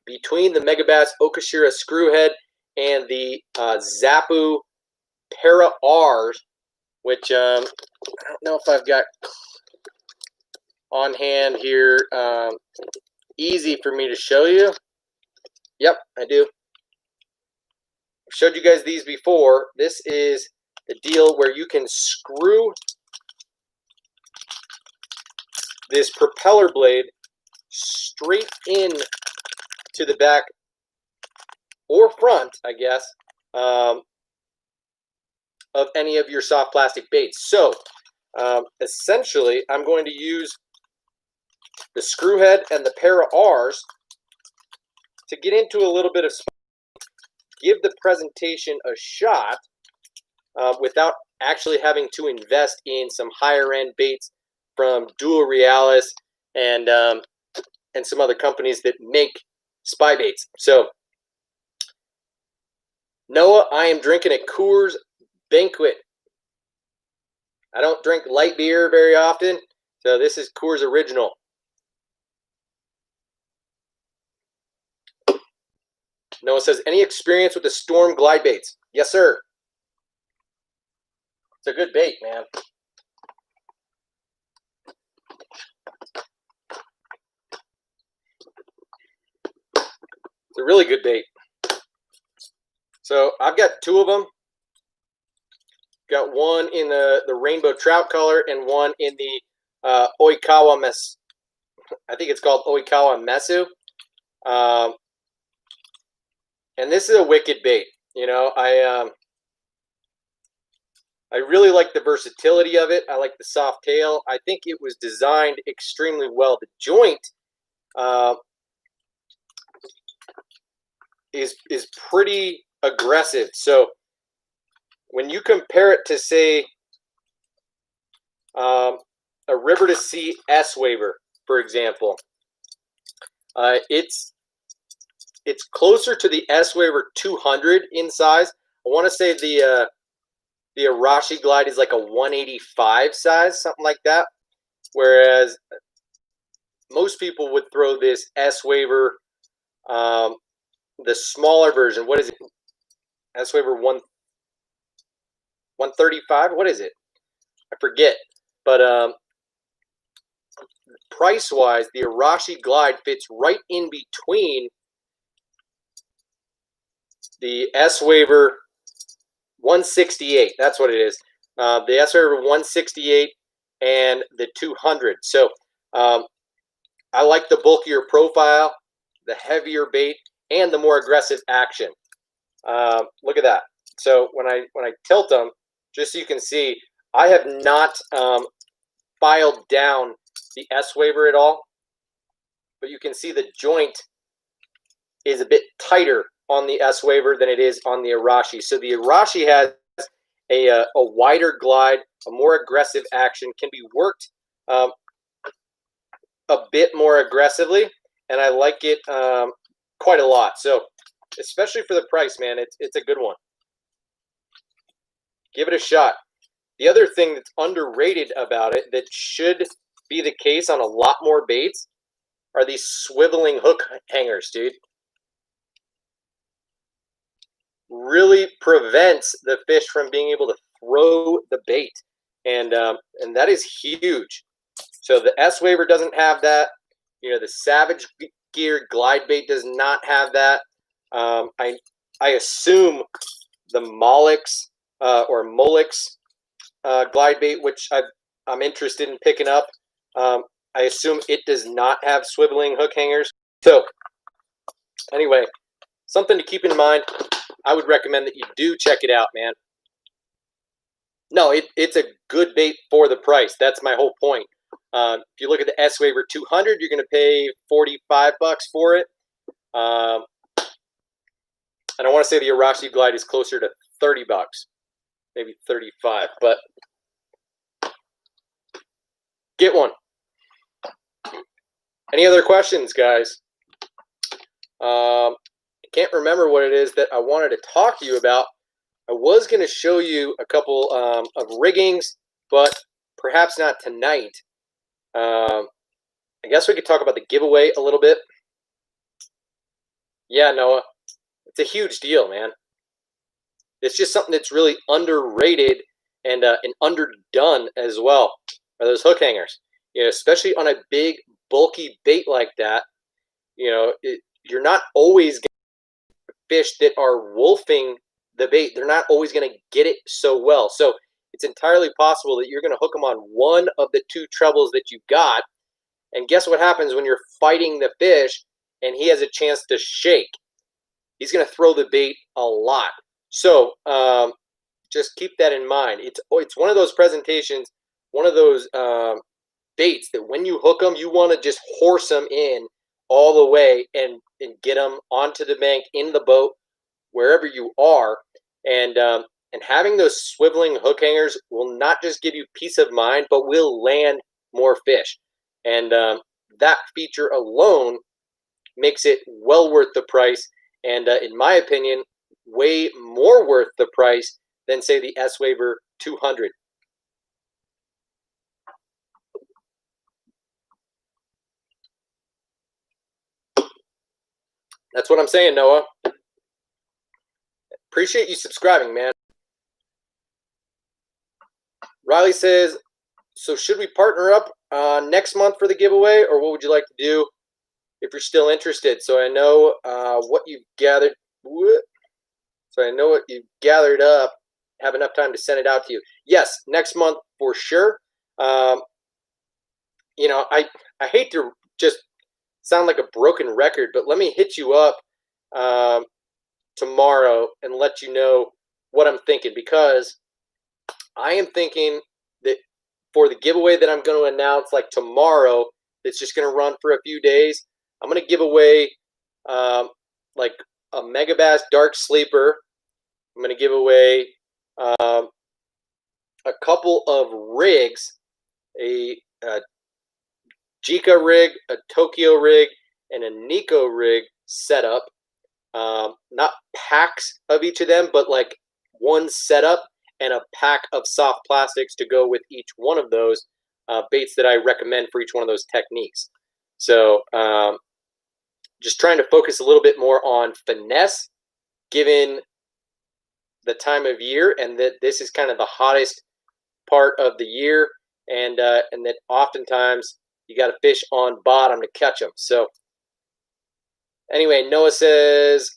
between the Megabass Okashira screwhead and the Zappu Para R's, which I don't know if I've got on hand here, easy for me to show you. Yep, I do. I've showed you guys these before. This is the deal where you can screw this propeller blade straight in to the back or front, I guess, of any of your soft plastic baits. So essentially, I'm going to use the screw head and the Para R's to get into a little bit of give the presentation a shot without actually having to invest in some higher end baits from Duo Realis and some other companies that make spy baits. So Noah, I am drinking a Coors Banquet. I don't drink light beer very often, so this is Coors Original. Noah says, any experience with the Storm glide baits? Yes, sir. It's a good bait, man. It's a really good bait. So I've got two of them. Got one in the rainbow trout color and one in the Oikawa Mesu. I think it's called Oikawa Mesu. And this is a wicked bait. You know, I really like the versatility of it. I like the soft tail. I think it was designed extremely well. The joint is pretty aggressive. So when you compare it to, say, a River to Sea S Waver, for example, it's it's closer to the S-Waver 200 in size. I want to say the Arashi Glide is like a 185 size, something like that. Whereas most people would throw this S-Waver, the smaller version. What is it? S-Waver 135? What is it? I forget. But price-wise, the Arashi Glide fits right in between the S-Waver 168. That's what it is. The S-Waver 168 and the 200. So I like the bulkier profile, the heavier bait, and the more aggressive action. Look at that. So when I tilt them, just so you can see, I have not filed down the S-Waver at all, but you can see the joint is a bit tighter on the S-Waver than it is on the Arashi. So the Arashi has a wider glide, a more aggressive action, can be worked a bit more aggressively, and I like it quite a lot. So especially for the price, man, it's a good one. Give it a shot. The other thing that's underrated about it that should be the case on a lot more baits are these swiveling hook hangers, dude. Really prevents the fish from being able to throw the bait, and that is huge. So the S-Waver doesn't have that. You know, the Savage Gear glide bait does not have that. I assume the Molix or Molix glide bait, which I'm interested in picking up, I assume it does not have swiveling hook hangers. So anyway, something to keep in mind. I would recommend that you do check it out, man. No, it's a good bait for the price. That's my whole point. If you look at the S-Waver 200, you're going to pay $45 for it. And I want to say the Arashi Glide is closer to $30, maybe 35. But get one. Any other questions, guys? I can't remember what it is that I wanted to talk to you about. I was going to show you a couple of riggings, but perhaps not tonight. I guess we could talk about the giveaway a little bit. Yeah, Noah, it's a huge deal, man. It's just something that's really underrated and underdone as well. Are those hook hangers? You know, especially on a big, bulky bait like that. You know, you're not always getting fish that are wolfing the bait. They're not always going to get it so well. So it's entirely possible that you're going to hook them on one of the two trebles that you got. And guess what happens when you're fighting the fish and he has a chance to shake? He's going to throw the bait a lot. So just keep that in mind. It's one of those presentations, one of those baits that when you hook them, you want to just horse them in all the way and get them onto the bank, in the boat, wherever you are. And having those swiveling hook hangers will not just give you peace of mind, but will land more fish. And that feature alone makes it well worth the price. And in my opinion, way more worth the price than, say, the S-Waver 200. That's what I'm saying, Noah. Appreciate you subscribing, man. Riley says, so should we partner up next month for the giveaway, or what would you like to do if you're still interested? So I know what you've gathered. So I know what you've gathered up. Have enough time to send it out to you. Yes, next month for sure. You know, I hate to just sound like a broken record, but let me hit you up tomorrow and let you know what I'm thinking, because I am thinking that for the giveaway that I'm going to announce like tomorrow, it's just going to run for a few days. I'm going to give away like a Megabass Dark Sleeper. I'm going to give away a couple of rigs, a Jika rig, a Tokyo rig, and a Nico rig setup. not packs of each of them, but like one setup and a pack of soft plastics to go with each one of those baits that I recommend for each one of those techniques. So just trying to focus a little bit more on finesse, given the time of year, and that this is kind of the hottest part of the year, and that oftentimes you got to fish on bottom to catch them. So anyway, Noah says,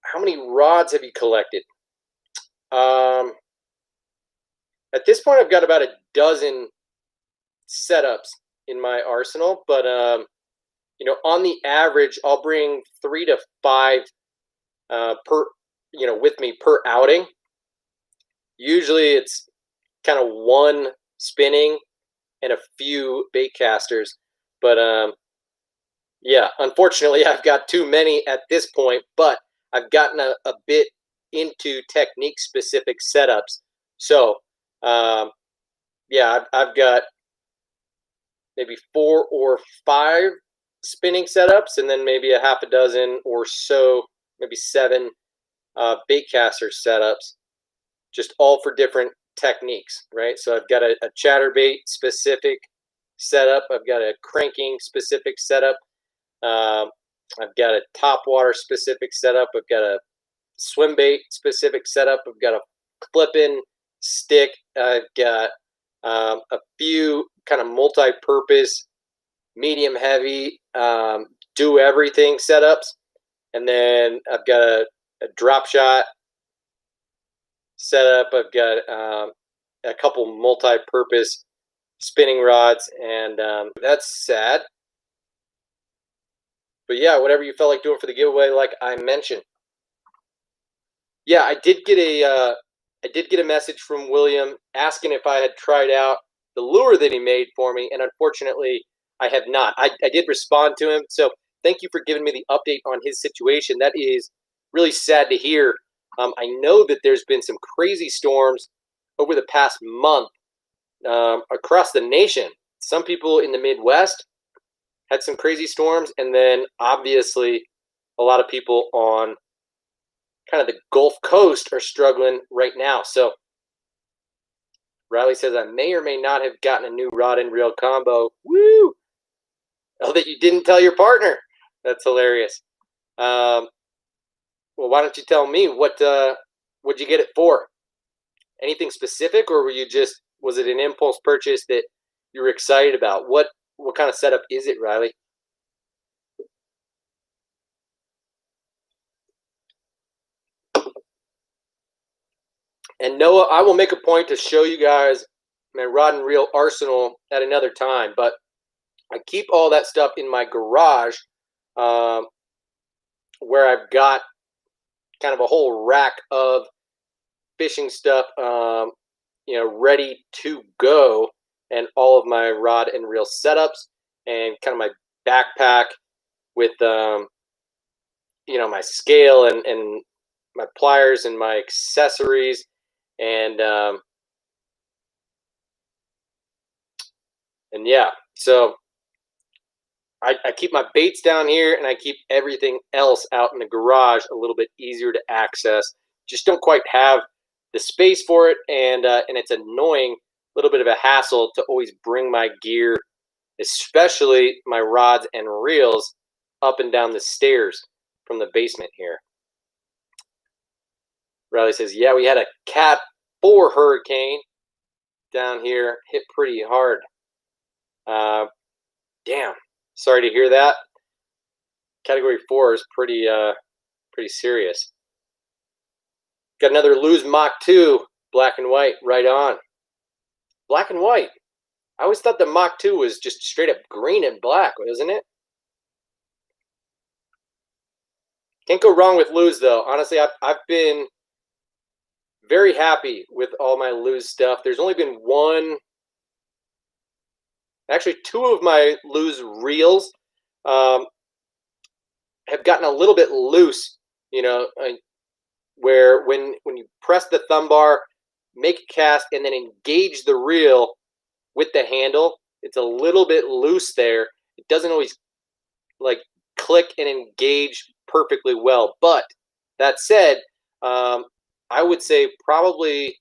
how many rods have you collected? At this point, I've got about a dozen setups in my arsenal, but on the average, I'll bring 3 to 5 per, with me per outing. Usually, it's kind of one spinning and a few bait casters, but yeah, unfortunately, I've got too many at this point. But I've gotten a bit into technique-specific setups, so yeah, I've got maybe 4 or 5 spinning setups, and then maybe a half a dozen or so, maybe 7 bait caster setups, just all for different techniques, right? So I've got a chatterbait specific setup. I've got a cranking specific setup. I've got a topwater specific setup. I've got a swim bait specific setup. I've got a flipping stick. I've got a few kind of multi-purpose, medium heavy, do everything setups, and then I've got a drop shot setup. I've got a couple multi-purpose spinning rods, and that's sad. But yeah, whatever you felt like doing for the giveaway, like I mentioned. Yeah, I did get a message from William asking if I had tried out the lure that he made for me, and unfortunately, I have not. I did respond to him, so thank you for giving me the update on his situation. That is really sad to hear. I know that there's been some crazy storms over the past month across the nation. Some people in the Midwest had some crazy storms, and then obviously a lot of people on kind of the Gulf Coast are struggling right now. So Riley says, I may or may not have gotten a new rod and reel combo. Woo! Oh, that you didn't tell your partner. That's hilarious. Well, why don't you tell me what'd you get it for? Anything specific, or was it an impulse purchase that you were excited about? What kind of setup is it, Riley? And Noah, I will make a point to show you guys my rod and reel arsenal at another time, but I keep all that stuff in my garage, where I've got kind of a whole rack of fishing stuff, ready to go, and all of my rod and reel setups, and kind of my backpack with, my scale and my pliers and my accessories, and yeah, so I keep my baits down here, and I keep everything else out in the garage a little bit easier to access. Just don't quite have the space for it, and it's annoying, a little bit of a hassle to always bring my gear, especially my rods and reels, up and down the stairs from the basement here. Riley says, yeah, we had a Cat 4 hurricane down here, hit pretty hard. Damn, sorry to hear that. Category 4 is pretty serious. Got another Lose Mach 2, black and white, right on. Black and white. I always thought the Mach 2 was just straight up green and black, wasn't it? Can't go wrong with Lose, though. Honestly, I've been very happy with all my Lose stuff. There's only been actually 2 of my Lose reels have gotten a little bit loose, where when you press the thumb bar, make a cast, and then engage the reel with the handle, it's a little bit loose there. It doesn't always like click and engage perfectly well, but That said, I would say probably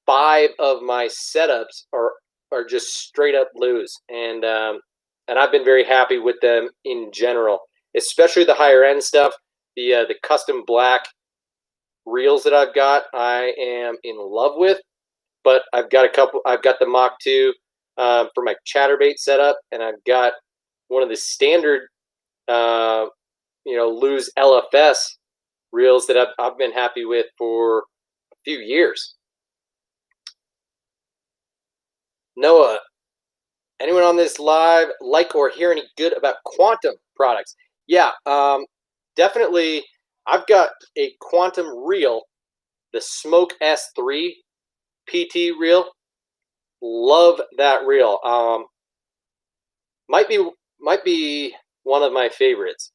5 of my setups are just straight up lose, and I've been very happy with them in general, especially the higher end stuff. The custom black reels that I've got, I am in love with. But I've got a couple. I've got the Mach 2 for my chatterbait setup, and I've got one of the standard, uh, Lose LFS reels that I've been happy with for a few years. Noah, anyone on this live like or hear any good about Quantum products? Yeah, definitely. I've got a Quantum reel, the Smoke S3 PT reel. Love that reel. Might be one of my favorites,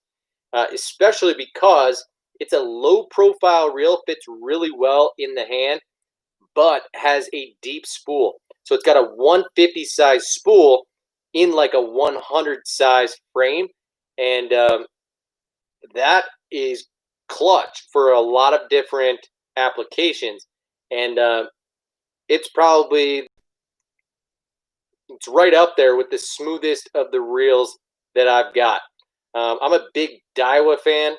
especially because it's a low profile reel, fits really well in the hand, but has a deep spool. So it's got a 150 size spool in like a 100 size frame, and that is clutch for a lot of different applications. And it's probably it's right up there with the smoothest of the reels that I've got. I'm a big Daiwa fan.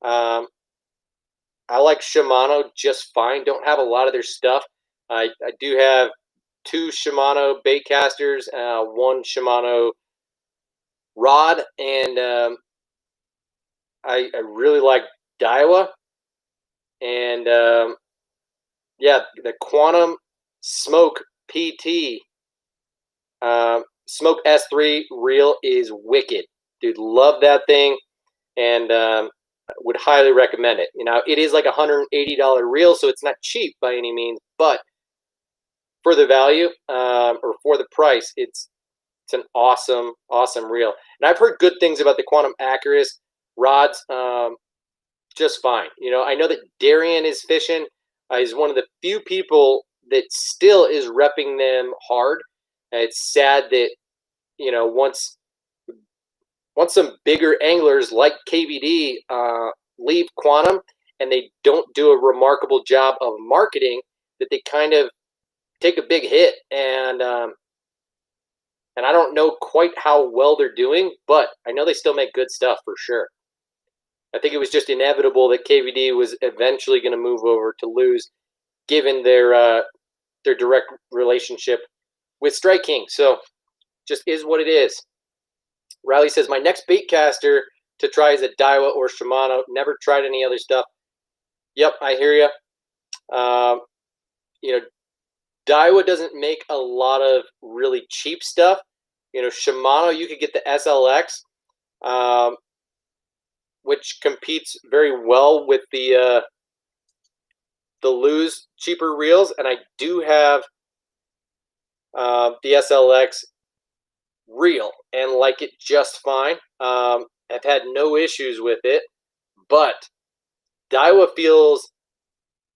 I like Shimano just fine. Don't have a lot of their stuff. I do have 2 Shimano bait casters, 1 Shimano rod, and I really like Daiwa. And yeah, the Quantum Smoke PT Smoke S3 reel is wicked, dude. Love that thing, and would highly recommend it. It is like a $180 reel, so it's not cheap by any means, but for the value or for the price, it's an awesome reel. And I've heard good things about the Quantum Accurus rods, just fine. I know that Darian is fishing. He's one of the few people that still is repping them hard. It's sad that once some bigger anglers like KVD leave Quantum and they don't do a remarkable job of marketing, that they kind of take a big hit. And I don't know quite how well they're doing, but I know they still make good stuff for sure. I think it was just inevitable that KVD was eventually going to move over to Lose, given their direct relationship with Strike King. So just is what it is. Riley says, my next bait caster to try is a Daiwa or Shimano. Never tried any other stuff. Yep, I hear you. Daiwa doesn't make a lot of really cheap stuff. Shimano, you could get the SLX, which competes very well with the Lose cheaper reels, and I do have the SLX reel and like it just fine. I've had no issues with it, but Daiwa feels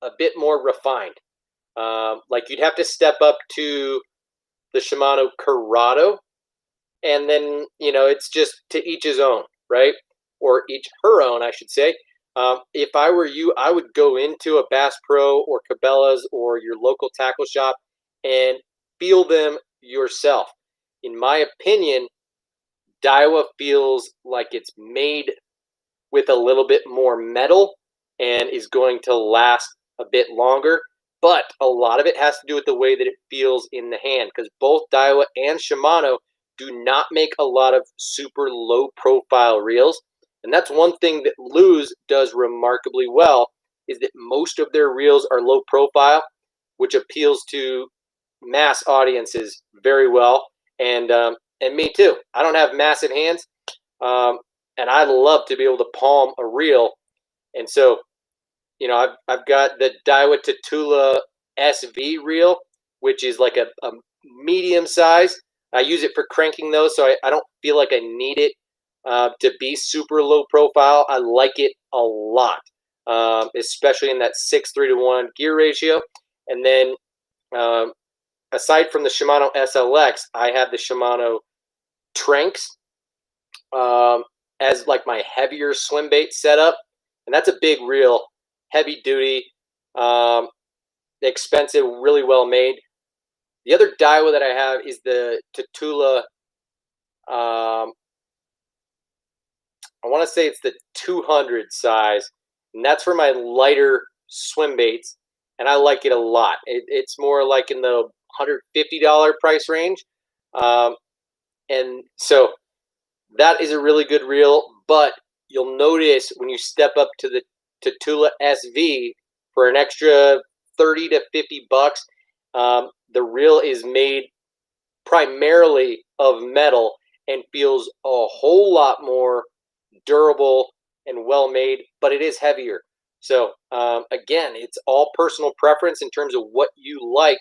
a bit more refined. Like you'd have to step up to the Shimano Corrado, and then it's just to each his own, right? Or each her own, I should say. If I were you, I would go into a Bass Pro or Cabela's or your local tackle shop and feel them yourself. In my opinion, Daiwa feels like it's made with a little bit more metal and is going to last a bit longer. But a lot of it has to do with the way that it feels in the hand, because both Daiwa and Shimano do not make a lot of super low profile reels. And that's one thing that Lose does remarkably well, is that most of their reels are low profile, which appeals to mass audiences very well. And me too. I don't have massive hands, and I love to be able to palm a reel. And so, I've got the Daiwa Tatula SV reel, which is like a medium size. I use it for cranking those, so I don't feel like I need it to be super low profile. I like it a lot, especially in that 6:3-to-1 gear ratio. And then aside from the Shimano SLX, I have the Shimano Tranks as like my heavier swim bait setup. and that's a big reel, heavy duty, expensive, really well made. The other Daiwa that I have is the Tatula. I want to say it's the 200 size, and that's for my lighter swim baits, and I like it a lot. It's more like in the $150 price range, and so that is a really good reel. But you'll notice when you step up to the Tatula SV for an extra 30 to 50 bucks, the reel is made primarily of metal and feels a whole lot more durable and well made, but it is heavier. So again, it's all personal preference in terms of what you like,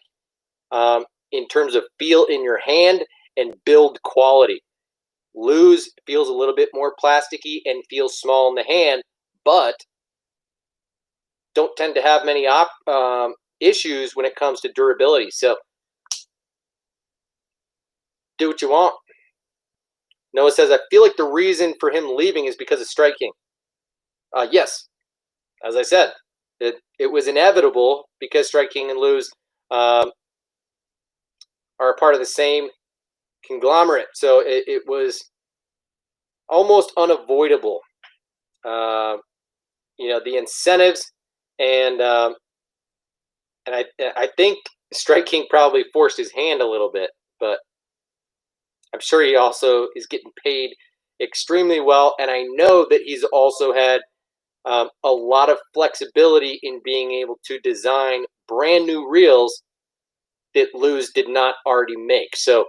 in terms of feel in your hand and build quality. Lose feels a little bit more plasticky and feels small in the hand, but don't tend to have many issues when it comes to durability. So do what you want. Noah says, I feel like the reason for him leaving is because of Strike King. Yes, as I said, it was inevitable because Strike King and Lose are a part of the same conglomerate. So it was almost unavoidable. The incentives and I think Strike King probably forced his hand a little bit, but I'm sure he also is getting paid extremely well. And I know that he's also had a lot of flexibility in being able to design brand new reels that Lose did not already make. So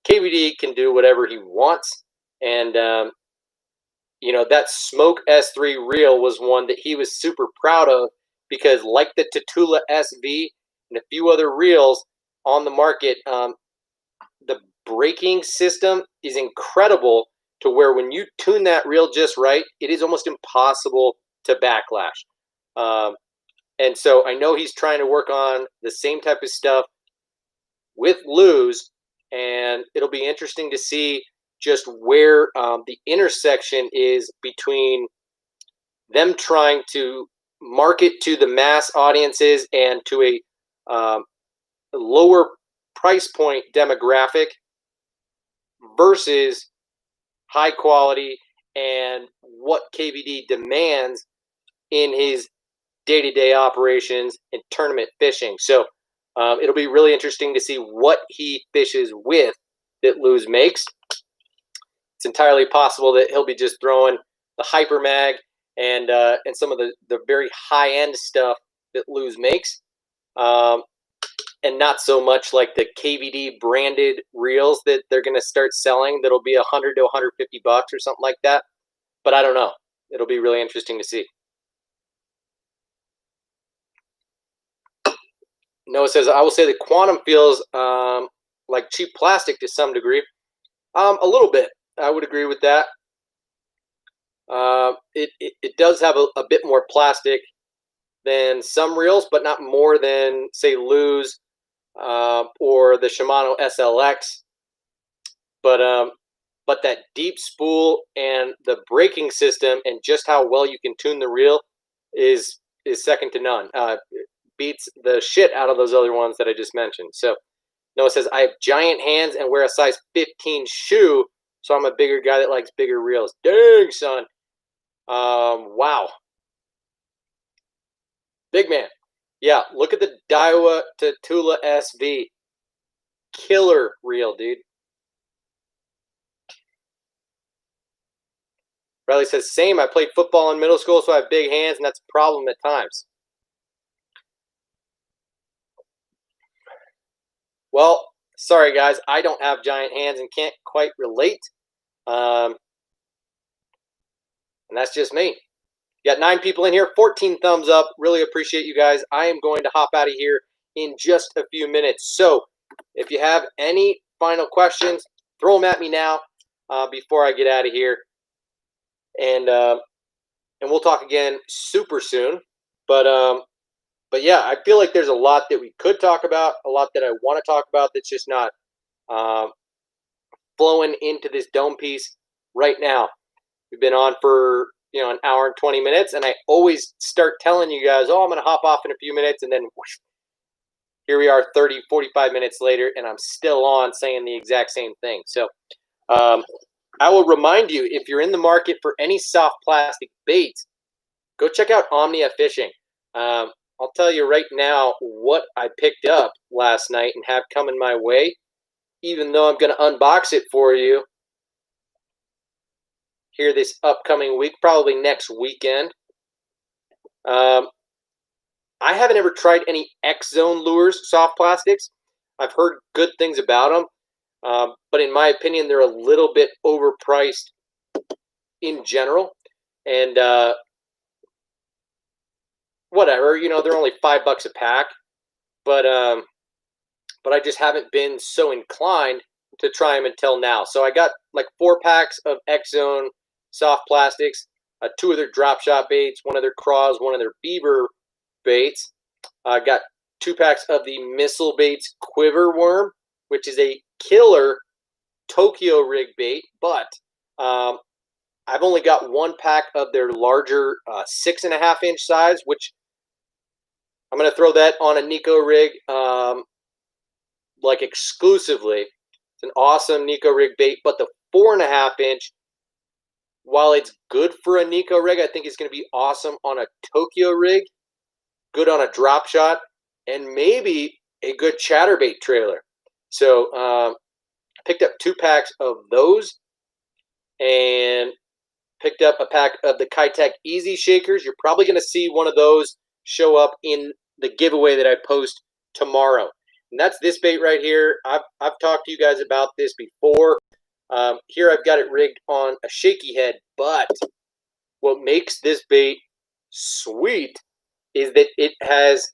KVD can do whatever he wants. And, that Smoke S3 reel was one that he was super proud of because, like the Tatula SV and a few other reels on the market, the braking system is incredible to where when you tune that reel just right, it is almost impossible to backlash. And so I know he's trying to work on the same type of stuff with Lose, and it'll be interesting to see just where the intersection is between them trying to market to the mass audiences and to a lower price point demographic versus high quality and what KVD demands in his day-to-day operations and tournament fishing. So it'll be really interesting to see what he fishes with that Lose makes. It's entirely possible that he'll be just throwing the Hyper Mag and some of the very high-end stuff that Lose makes, and not so much like the KVD branded reels that they're going to start selling that'll be $100 to $150 or something like that. But I don't know. It'll be really interesting to see. Noah says, I will say the Quantum feels like cheap plastic to some degree. A little bit. I would agree with that. It does have a bit more plastic than some reels, but not more than, say, Lose or the Shimano SLX. But that deep spool and the braking system and just how well you can tune the reel is second to none. Beats the shit out of those other ones that I just mentioned. So Noah says, I have giant hands and wear a size 15 shoe, so I'm a bigger guy that likes bigger reels. Dang, son. Wow. Big man. Yeah, look at the Daiwa Tatula SV. Killer reel, dude. Riley says, same. I played football in middle school, so I have big hands, and that's a problem at times. Well, sorry, guys. I don't have giant hands and can't quite relate. And that's just me. You got 9 people in here, 14 thumbs up. Really appreciate you guys. I am going to hop out of here in just a few minutes. So if you have any final questions, throw them at me now before I get out of here. And we'll talk again super soon. But yeah, I feel like there's a lot that we could talk about, a lot that I want to talk about that's just not flowing into this dome piece right now. We've been on for an hour and 20 minutes, and I always start telling you guys, oh, I'm going to hop off in a few minutes, and then whoosh, here we are 30, 45 minutes later, and I'm still on saying the exact same thing. So I will remind you, if you're in the market for any soft plastic baits, go check out Omnia Fishing. I'll tell you right now what I picked up last night and have coming my way, even though I'm going to unbox it for you here this upcoming week, probably next weekend. I haven't ever tried any X-Zone lures, soft plastics. I've heard good things about them, but in my opinion, they're a little bit overpriced in general. And whatever, they're only $5 a pack. But I just haven't been so inclined to try them until now. So I got like 4 packs of X-Zone soft plastics, 2 of their drop shot baits, 1 of their craws, 1 of their beaver baits. I got 2 packs of the Missile Baits quiver worm, which is a killer Tokyo rig bait, but I've only got 1 pack of their larger 6.5-inch size, which I'm going to throw that on a Nico rig like exclusively. It's an awesome Nico rig bait, but the 4.5-inch, while it's good for a Nico rig, I think it's going to be awesome on a Tokyo rig, good on a drop shot, and maybe a good chatterbait trailer. So I picked up 2 packs of those and picked up a pack of the Kitech Easy Shakers. You're probably going to see one of those show up in the giveaway that I post tomorrow. And that's this bait right here. I've talked to you guys about this before. Here I've got it rigged on a shaky head, but what makes this bait sweet is that it has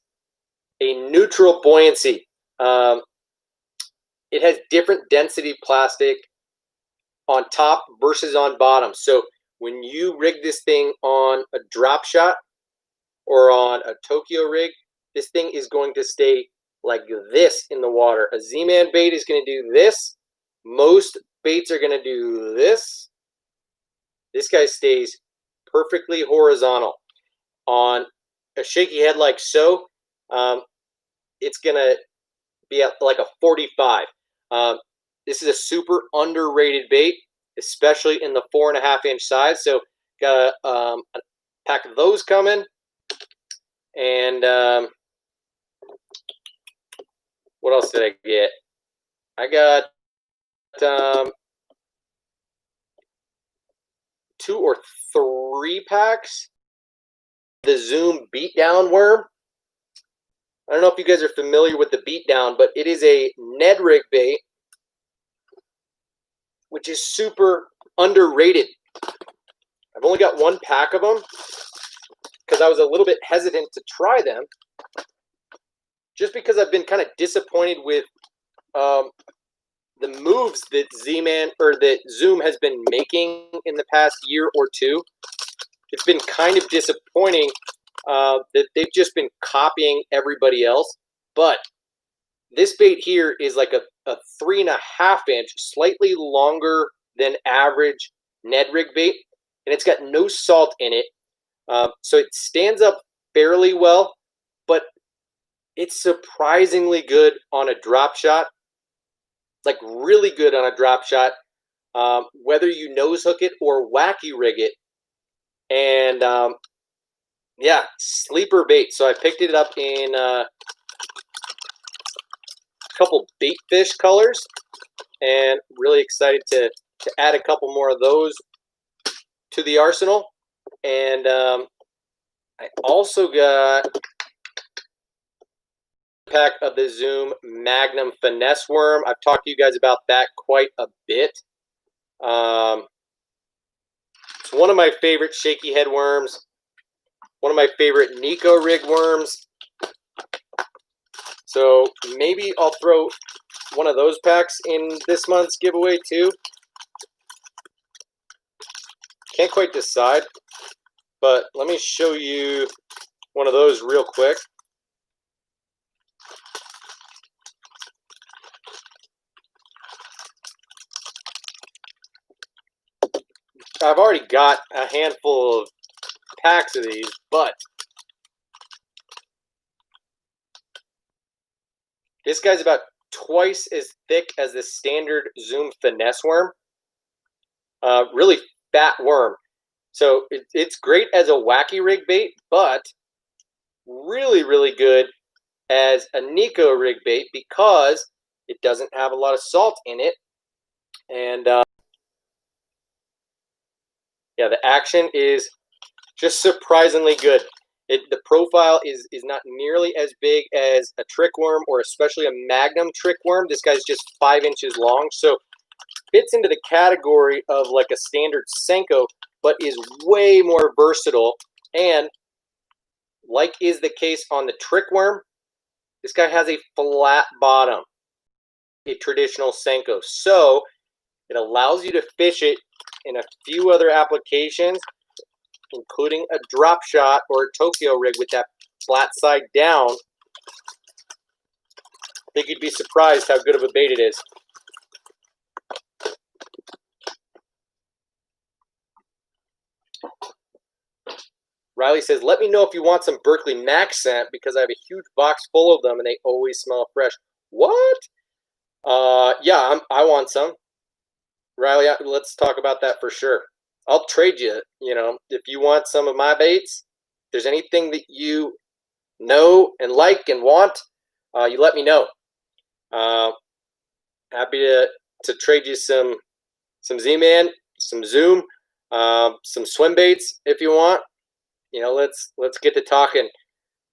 a neutral buoyancy. It has different density plastic on top versus on bottom. So when you rig this thing on a drop shot or on a Tokyo rig, this thing is going to stay like this in the water. A Z-Man bait is going to do this. Most baits are going to do this. This guy stays perfectly horizontal. On a shaky head like so, it's going to be at like a 45. This is a super underrated bait, especially in the 4.5-inch size. So got a pack of those coming. And what else did I get? I got 2 or 3 packs. The Zoom Beatdown worm. I don't know if you guys are familiar with the Beatdown, but it is a Ned rig bait, which is super underrated. I've only got 1 pack of them because I was a little bit hesitant to try them, just because I've been kind of disappointed with the moves that Z-Man or that Zoom has been making in the past year or two. It's been kind of disappointing that they've just been copying everybody else. But this bait here is like a 3.5-inch, slightly longer than average Ned rig bait, and it's got no salt in it. So it stands up fairly well, but it's surprisingly good on a drop shot, like really good on a drop shot, whether you nose hook it or wacky rig it. And yeah, sleeper bait. So I picked it up in a couple bait fish colors, and really excited to add a couple more of those to the arsenal. And I also got a pack of the Zoom Magnum Finesse Worm. I've talked to you guys about that quite a bit. It's one of my favorite shaky head worms, one of my favorite Nico rig worms. So maybe I'll throw one of those packs in this month's giveaway too. Can't quite decide, but let me show you one of those real quick. I've already got a handful of packs of these, but this guy's about twice as thick as the standard Zoom finesse worm. Really fat worm. So it's great as a wacky rig bait, but really, really good as a Nico rig bait because it doesn't have a lot of salt in it. And yeah, the action is just surprisingly good. The profile is not nearly as big as a trick worm or especially a magnum trick worm. This guy's just 5 inches long, so fits into the category of like a standard Senko, but is way more versatile. And like is the case on the trick worm, this guy has a flat bottom, a traditional Senko. So it allows you to fish it in a few other applications, including a drop shot or a Tokyo rig with that flat side down. I think you'd be surprised how good of a bait it is. Riley says, let me know if you want some Berkeley Max scent because I have a huge box full of them and they always smell fresh. What? Yeah, I want some. Riley, let's talk about that for sure. I'll trade you, if you want some of my baits, if there's anything that you know and like and want, you let me know. Happy to trade you some Z-Man, some Zoom, some swim baits if you want. Let's get to talking.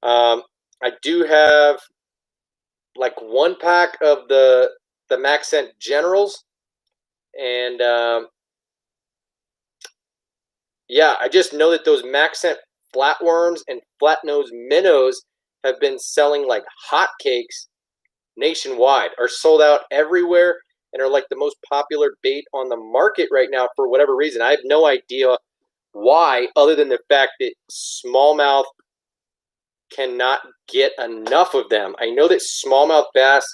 I do have like 1 pack of the Max Scent Generals, and yeah, I just know that those Max Scent flatworms and flat-nosed minnows have been selling like hotcakes nationwide, are sold out everywhere, and are like the most popular bait on the market right now for whatever reason. I have no idea why, other than the fact that smallmouth cannot get enough of them. I know that smallmouth bass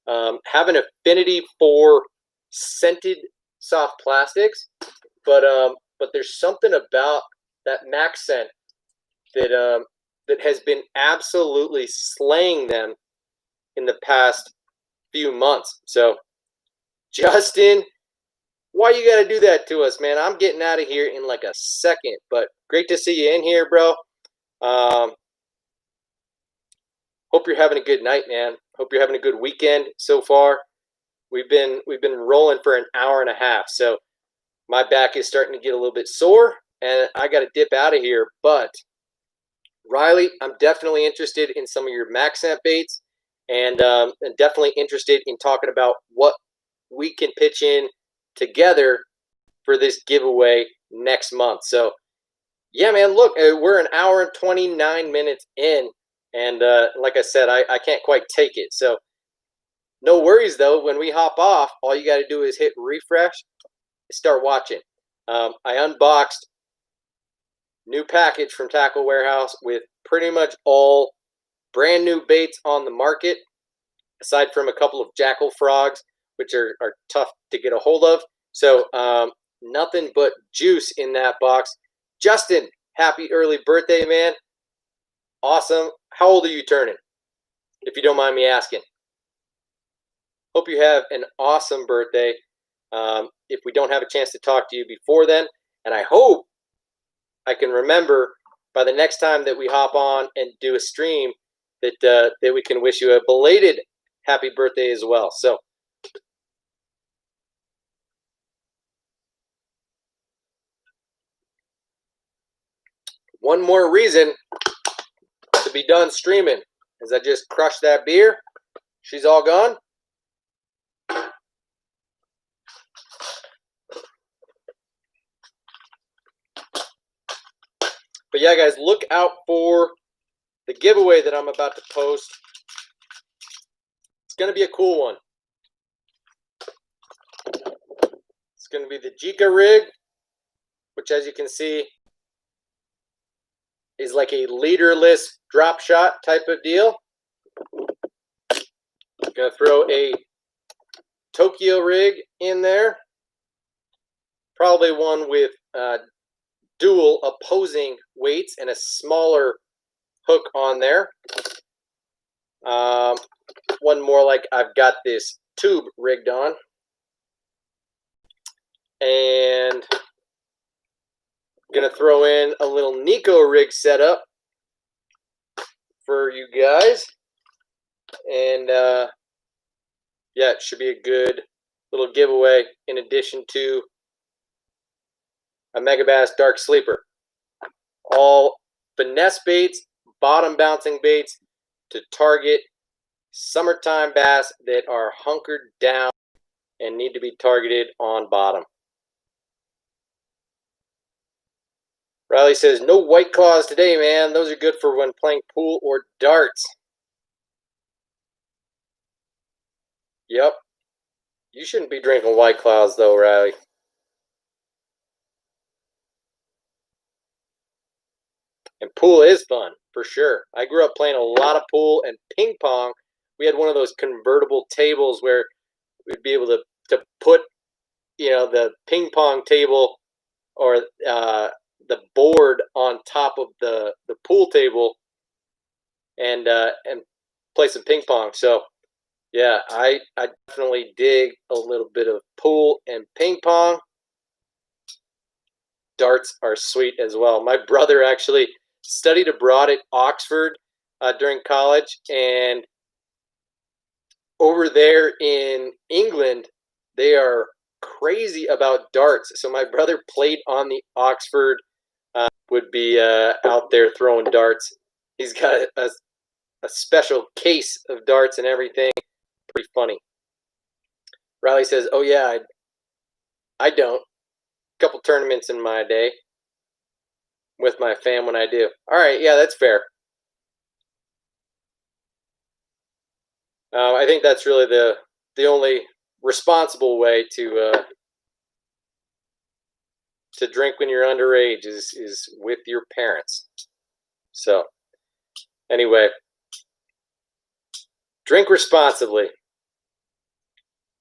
have an affinity for scented soft plastics, but there's something about that Max Scent that has been absolutely slaying them in the past few months. So, Justin, why you gotta do that to us, man? I'm getting out of here in like a second, but great to see you in here, bro. Hope you're having a good night, man. Hope you're having a good weekend so far. We've been rolling for an hour and a half, so my back is starting to get a little bit sore, and I got to dip out of here. But Riley, I'm definitely interested in some of your Max Scent baits, and definitely interested in talking about what we can pitch in together for this giveaway next month. So, yeah, man, look, we're an hour and 29 minutes in, and like I said, I can't quite take it. So, no worries, though. When we hop off, all you got to do is hit refresh, start watching. I unboxed new package from Tackle Warehouse with pretty much all brand new baits on the market, aside from a couple of jackal frogs, which are tough to get a hold of. So nothing but juice in that box. Justin, happy early birthday, man. Awesome. How old are you turning, if you don't mind me asking? Hope you have an awesome birthday. If we don't have a chance to talk to you before then, and I hope I can remember by the next time that we hop on and do a stream that we can wish you a belated happy birthday as well. So, one more reason to be done streaming as I just crushed that beer. She's all gone. But yeah, guys, look out for the giveaway that I'm about to post. It's going to be a cool one. It's going to be the Jika rig, which, as you can see, is like a leaderless drop shot type of deal. I'm going to throw a Tokyo rig in there. Probably one with dual opposing weights and a smaller hook on there. One more like I've got this tube rigged on. And I'm going to throw in a little Nico rig setup for you guys. And yeah, it should be a good little giveaway in addition to a Megabass Dark Sleeper. All finesse baits, bottom bouncing baits to target summertime bass that are hunkered down and need to be targeted on bottom. Riley says, no White Claws today, man. Those are good for when playing pool or darts. Yep. You shouldn't be drinking White Claws, though, Riley. And pool is fun, for sure. I grew up playing a lot of pool and ping pong. We had one of those convertible tables where we'd be able to put, you know, the ping pong table or the board on top of the pool table and play some ping pong. So yeah, I definitely dig a little bit of pool and ping pong. Darts are sweet as well. My brother actually studied abroad at Oxford during college, and over there in England, they are crazy about darts. So my brother played on the Oxford, would be out there throwing darts. He's got a special case of darts and everything. Pretty funny. Riley says, oh yeah, I don't. A couple tournaments in my day with my fam when I do. All right, yeah, that's fair. I think that's really the only responsible way to drink when you're underage is with your parents. So anyway, drink responsibly.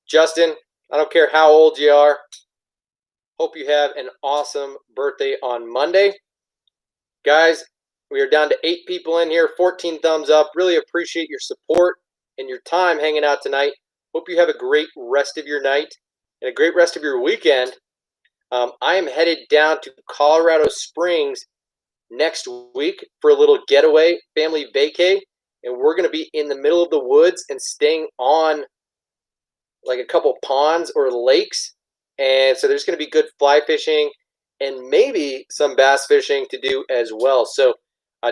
Justin, I don't care how old you are. Hope you have an awesome birthday on Monday. Guys, we are down to 8 people in here, 14 thumbs up. Really appreciate your support and your time hanging out tonight. Hope you have a great rest of your night and a great rest of your weekend. I am headed down to Colorado Springs next week for a little getaway, family vacay, and we're going to be in the middle of the woods and staying on like a couple ponds or lakes. And so there's going to be good fly fishing and maybe some bass fishing to do as well. So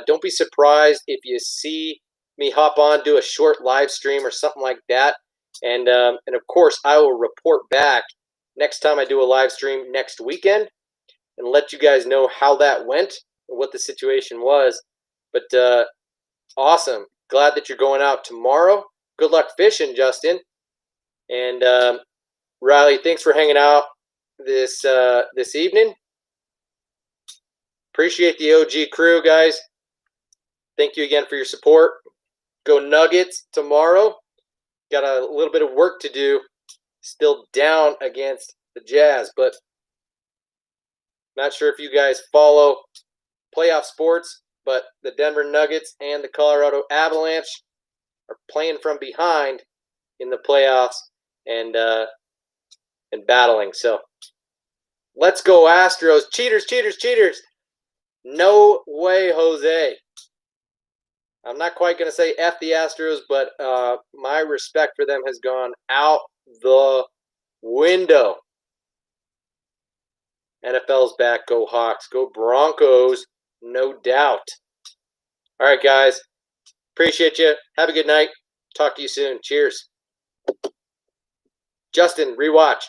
don't be surprised if you see me hop on, do a short live stream or something like that. And of course, I will report back next time I do a live stream next weekend and let you guys know how that went and what the situation was. But awesome. Glad that you're going out tomorrow. Good luck fishing, Justin. And Riley, thanks for hanging out this evening. Appreciate the OG crew, guys. Thank you again for your support. Go Nuggets tomorrow. Got a little bit of work to do. Still down against the Jazz, but not sure if you guys follow playoff sports, but the Denver Nuggets and the Colorado Avalanche are playing from behind in the playoffs and battling. So let's go Astros. Cheaters, cheaters, cheaters. No way, Jose. I'm not quite going to say F the Astros, but my respect for them has gone out the window. NFL's back. Go Hawks. Go Broncos. No doubt. All right, guys. Appreciate you. Have a good night. Talk to you soon. Cheers. Justin, rewatch.